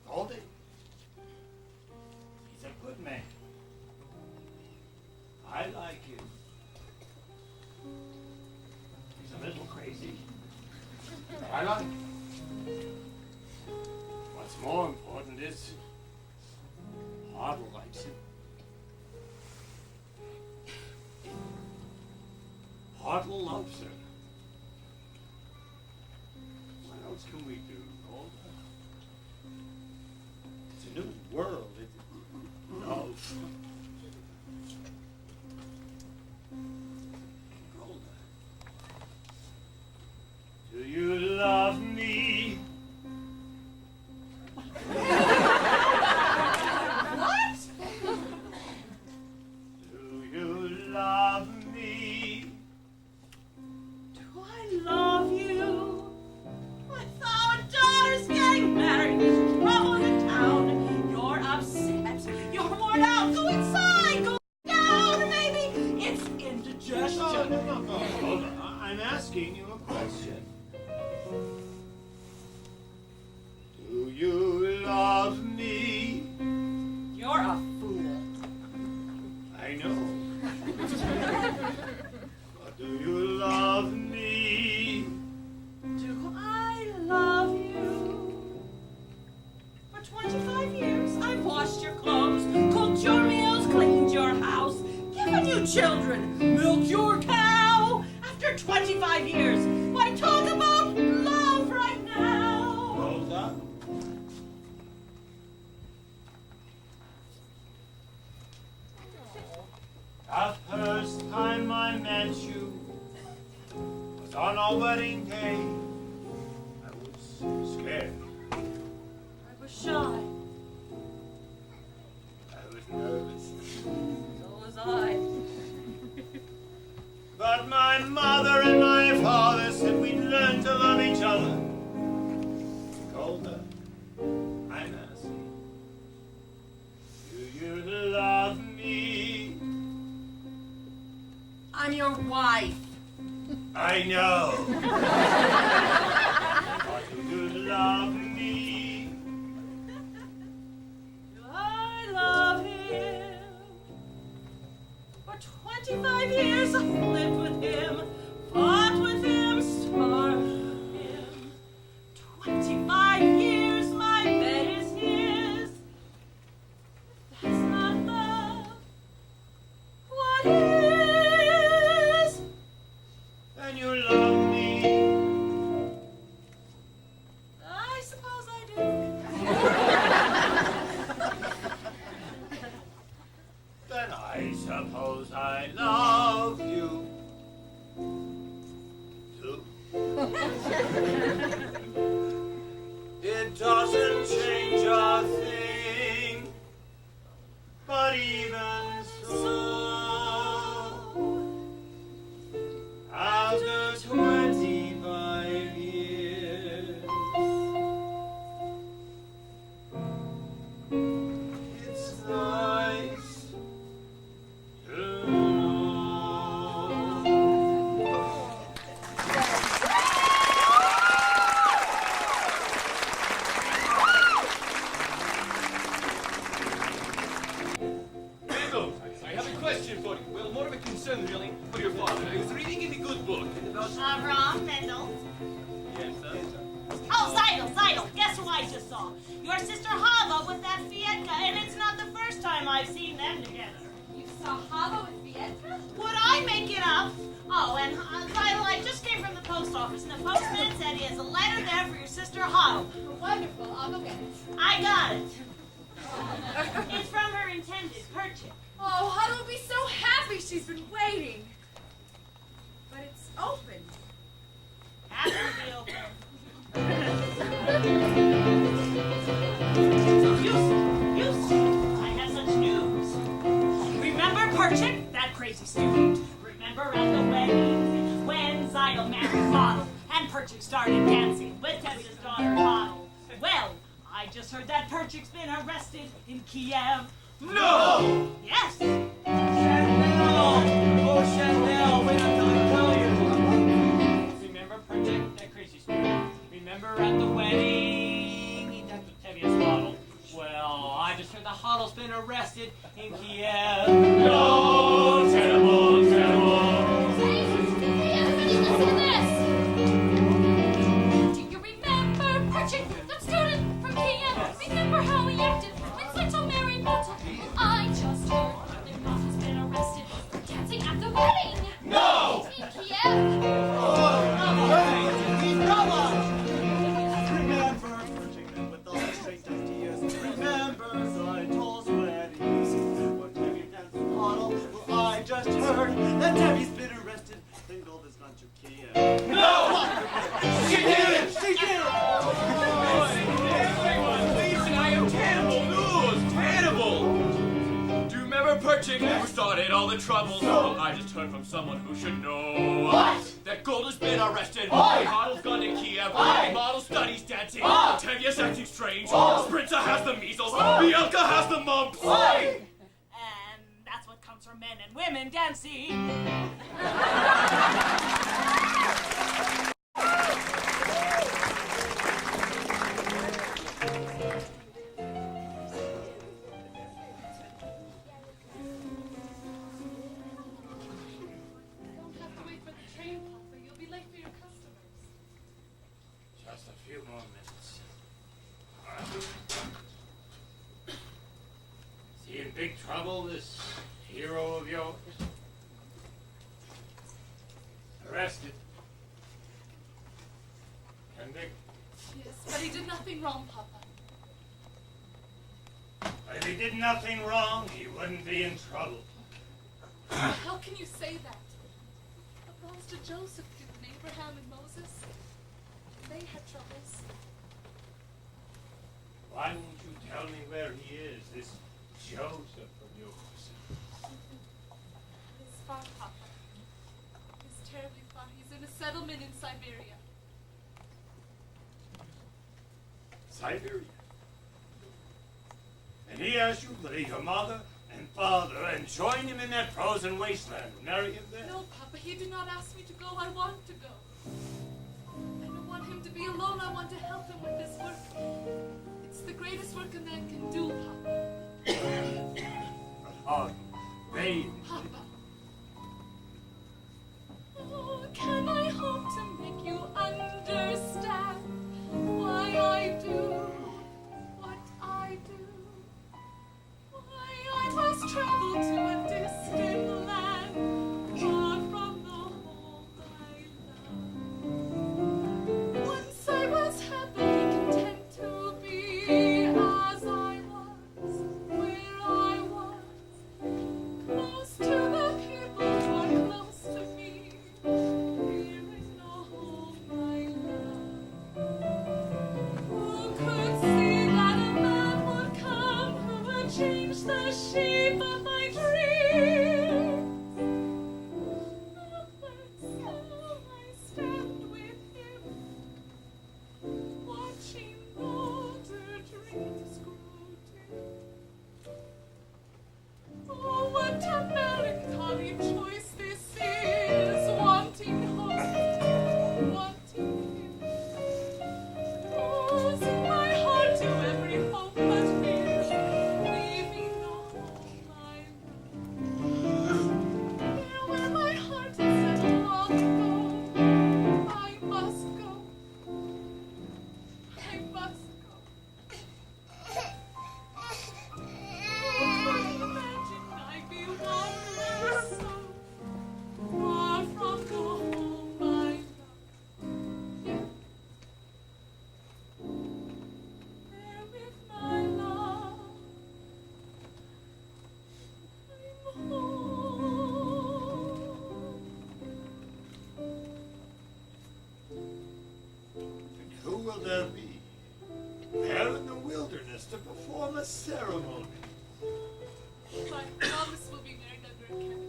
Goldie. He's a good man. I like him. He's a little crazy. But I like him. What's more important is Pottle likes him. Pottle loves her. What else can we do, Golda? It's a new world. It's love. Golda, do you love me? What? Do you love me? Do I love you? With our daughters getting married, there's trouble in town. You're upset. You're worn out. Go inside. Go down. Maybe it's indigestion. No. Hold on. I'm asking you a question. Do you love me? You're a fool. I know. But do you love me? Do I love you? For 25 years, I've washed your clothes, cooked your meals, cleaned your house, given you children, milked your cow. After 25 years, why talk about love right now? Hold up. The first time I met you was on our wedding day. I was scared. I was shy. I was nervous. So was I. But my mother and my father said we'd learn to love each other. Golda, I'm asking, do you love me? I'm your wife. I know. But do you love me? Do I love him? For 25 years I've lived with him, fought with him, starved with him. 25 years my bed is his. That's not love. What is? And you love me? I suppose I do. Then I suppose I love you too. It doesn't change a thing, but even so, after 25 years, it's nice to know. Mabel, I have a question for you. Well, more of a concern, really, for your father. I was reading in a good book about... Avraham Mendel. Yes, sir. Oh, Seidel, guess who I just saw? Your sister Hava with that Fiedka, and it's not the first time I've seen them together. You saw Hava with Vieta? Would I make it up? Oh, and Seidel, I just came from the post office, and the postman said he has a letter there for your sister Hava. Wonderful. I'll go get it. I got it. It's from her intended, Perchick. Oh, Hava will be so happy she's been waiting. But it's open. and Model, and Perchik started dancing with Tevye's daughter Model. Well, I just heard that Perchik's been arrested in Kiev. No! Yes. Chanel! Oh, Chanel, wait until I tell you. Remember Project that crazy spirit? Remember at the wedding he ducked Tevye's Model? Well, I just heard the Hoddle's been arrested in Kiev. No, terrible, terrible. Do you remember Perchik, that student from Kiev? Remember how he acted when such a merry battle? I just heard that God has been arrested for dancing at the wedding. No! In Kiev. Remember, Perchik, with all the straight ideas. Remember Zaitov's weddings. What Tevye danced with Model? Well, I just heard that Tevye's been arrested. Then Gold has gone to Kiev. No! She did it! She did it! Everyone, listen, I have terrible news! Terrible! Do you remember Perchik who started all the trouble? Well, I just heard from someone who should know. What? That Gold has been arrested. Why? Model's gone to Kiev. Why? Model studies dancing. Why? Tevye's acting strange. Why? Sprinter has the measles. Why? Bianca has the mumps. Why? And that's what comes from men and women dancing. Don't have to wait for the train, Papa. You'll be late for your customers. Just a few more minutes. Is he in big trouble, this hero of yours? Arrested. Convicted. Yes, but he did nothing wrong, Papa. If he did nothing wrong, he wouldn't be in trouble. How can you say that? What belongs to Joseph given Abraham and Moses? They had troubles. Why won't you tell me where he is, this Joseph of yours? He's far, Papa. He's terribly far. He's in a settlement in Siberia. Siberia. And he asked you to leave your mother and father and join him in that frozen wasteland, marry him there? No, Papa, he did not ask me to go. I want to go. I don't want him to be alone. I want to help him with this work. It's the greatest work a man can do, Papa. But hard, vain. Papa. Oh, can I hope to make you understand why I do what I do? Why I must travel to a distant land, far from the home I love. Once I was happily content to be as I was, where I was, close to the people who are close to me, here in the home I love. Who could see that a man would come who would change the shape of my dreams? But still I stand with him, watching older dreams grow dim. Oh, what a melancholy choice this is, wanting hope, wanting him. Closing my heart to every hope but fear, leaving the home I love. There where my heart had settled long ago, I must go. I must go. Oh, imagine I be wandering so far from the home I love. Yet there with my love, I'm home. And who will there be there in the wilderness to perform a ceremony? My promise will be married under a canopy.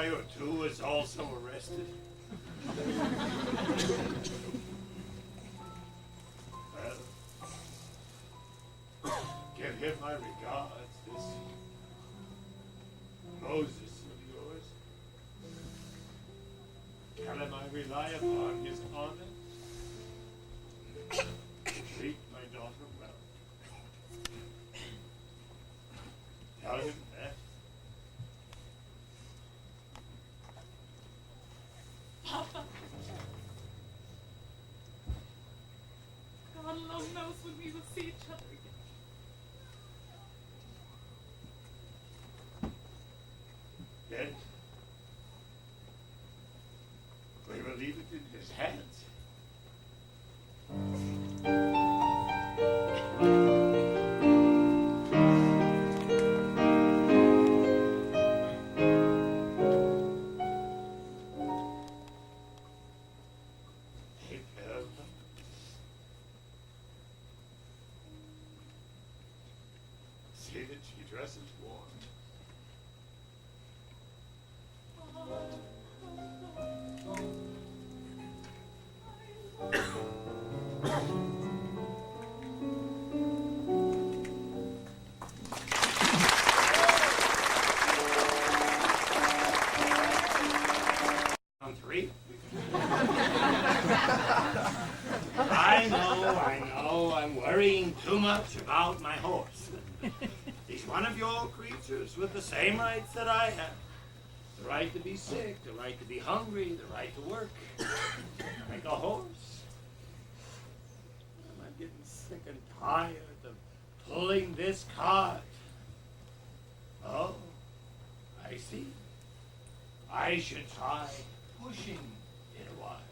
boy or two was also arrested. Well, give him my regards, this Moses of yours. Tell him I rely upon his honor. Treat my daughter well. Tell him that. Papa. God alone knows when we will see each other again. Then we will leave it in his hands. Take care of them. See that she dresses warm. On three. I know, I'm worrying too much about my horse. He's one of your creatures with the same rights that I have. The right to be sick, the right to be hungry, the right to work. Like a horse. I'm getting sick and tired of pulling this cart. Oh, I see. I should try pushing it a while.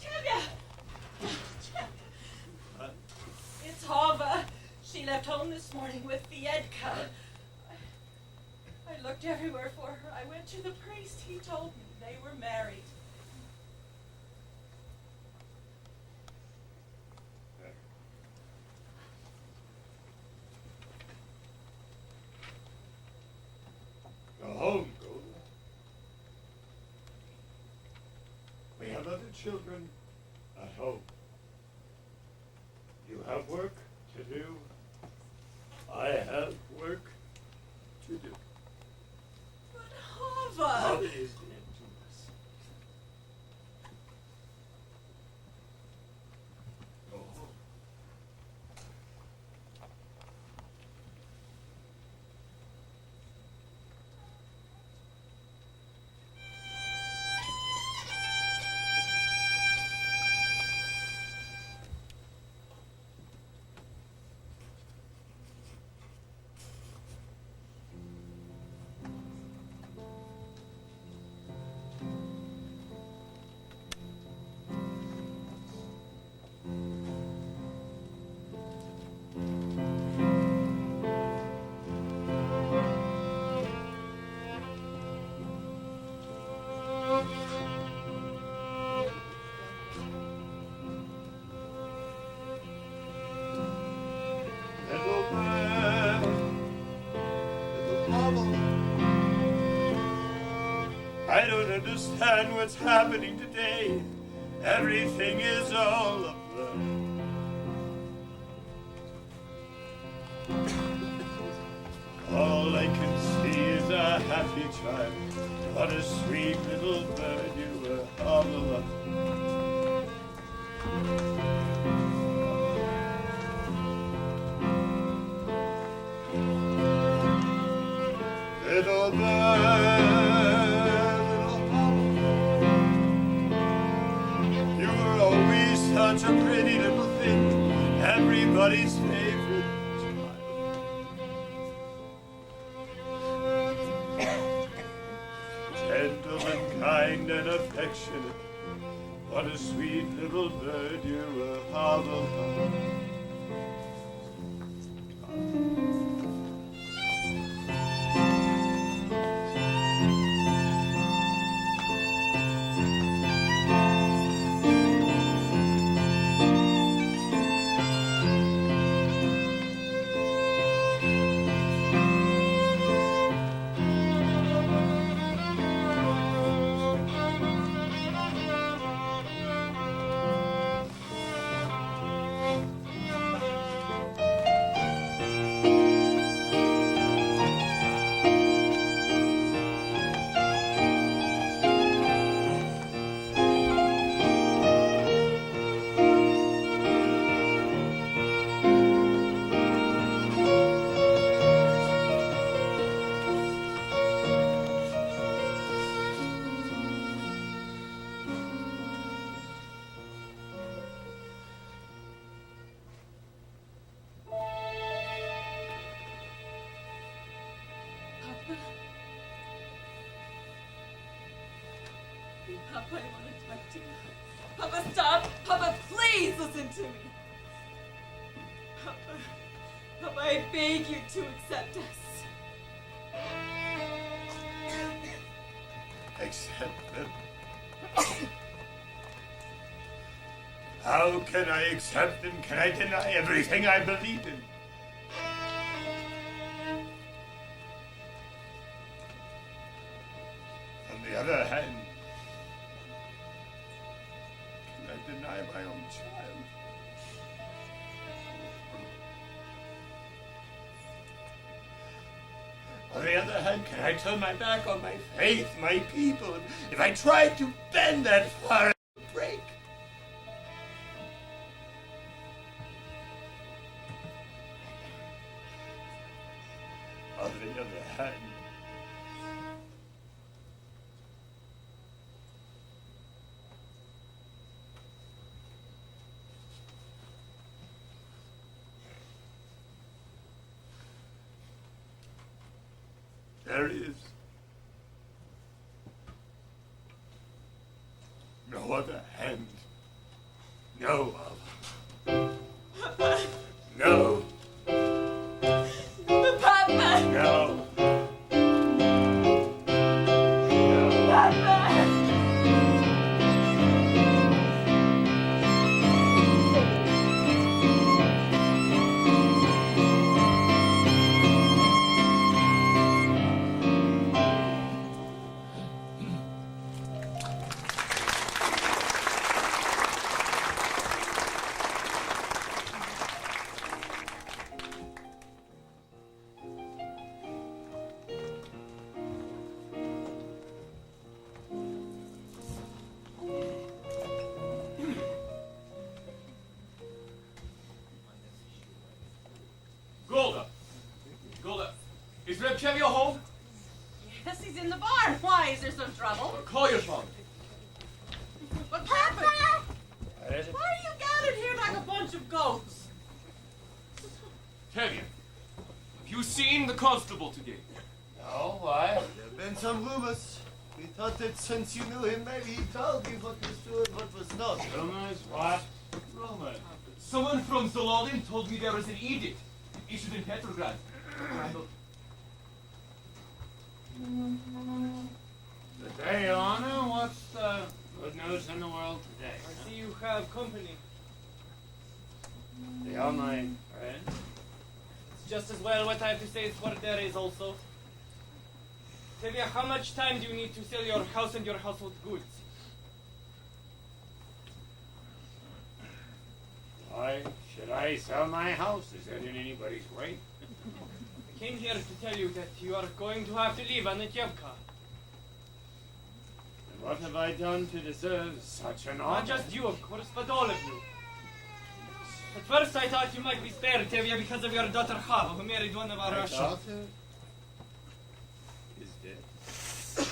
Julia! But It's Hava. She left home this morning with Viedka. I looked everywhere for her. I went to the priest. He told me they were married. go home, go. We have other children at home. You have work to do. I have work to do. But Hava! Mother is dead to us. Go home. Little bird, little bubble. I don't understand what's happening today. Everything is all a blur. All I can see is a happy child. What a sweet little bird you were all alone. Little bird, little bubble. You were always such a pretty little thing, everybody's favorite child. Gentle and kind and affectionate, what a sweet little bird you were all alone. Papa, I want to talk to you. Papa, stop. Papa, please listen to me. Papa, I beg you to accept us. Accept them? How can I accept them? Can I deny everything I believe in? On the other hand, can I deny my own child? On the other hand, can I turn my back on my faith, my people? If I tried to bend that far, it would break. On the other hand, there is no other hand. No other. No. Papa! No. Papa! Golda, is Reb Chevio home? Yes, he's in the barn. Why? Is there some trouble? Call your father. What happened? What is it? Why are you gathered here like a bunch of goats? Tevye, have you seen the constable today? No, why? There have been some rumors. We thought that since you knew him, maybe he told you what was true and what was not. Rumors? What? Rumors? Someone from Zolodin told me there was an edict issued in Petrograd. Good day, Your Honor. What's the good news in the world today? I see you have company. They are my friends. It's just as well what I have to say is what there is also. Tevye, how much time do you need to sell your house and your household goods? Why should I sell my house? Is that in anybody's way? I came here to tell you that you are going to have to leave Anityevka. And what have I done to deserve such an honor? Not just you, of course, but all of you. At first I thought you might be spared, Tevye, because of your daughter Chava, who married one of our My Russians. daughter is dead.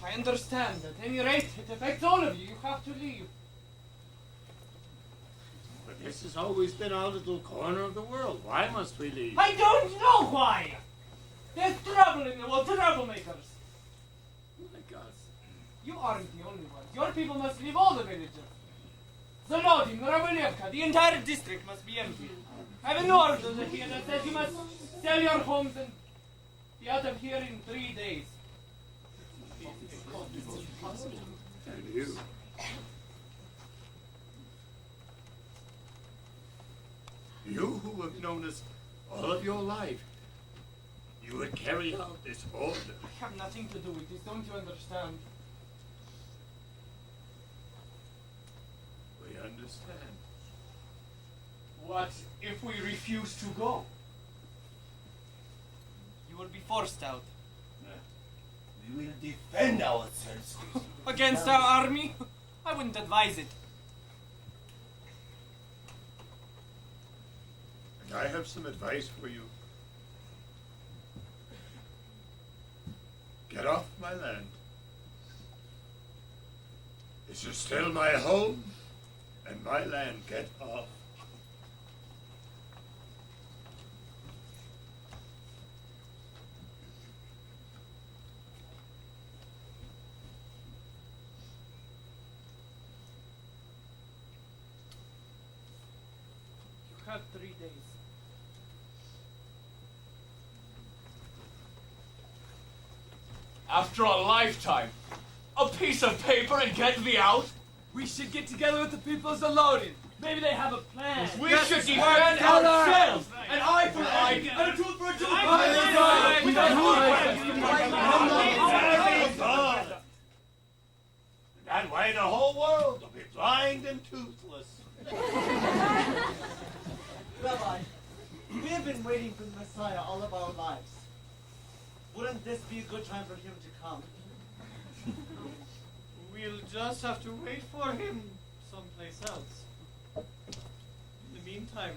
I understand. At any rate, it affects all of you. You have to leave. But this has always been our little corner of the world. Why must we leave? I don't know why! There's trouble in the world, troublemakers. Like us. You aren't the only ones. Your people must leave all the villages. Zolodin, Ravelevka, the entire district must be empty. I have an order here that says you must sell your homes and be out of here in 3 days. And you? You who have known us all of your life, you would carry out this order. I have nothing to do with this, don't you understand? We understand. What if we refuse to go? You will be forced out. We will defend ourselves. Against our army? I wouldn't advise it. And I have some advice for you. Get off my land. This is still my home and my land. Get off. have 3 days. After a lifetime, a piece of paper and get me out? We should get together with the peoples of Lodin. Maybe they have a plan. We should defend ourselves! An eye for an eye, and a tooth for a tooth! That way the whole world will be blind and toothless. Rabbi, we have been waiting for the Messiah all of our lives. Wouldn't this be a good time for him to come? We'll just have to wait for him someplace else. In the meantime...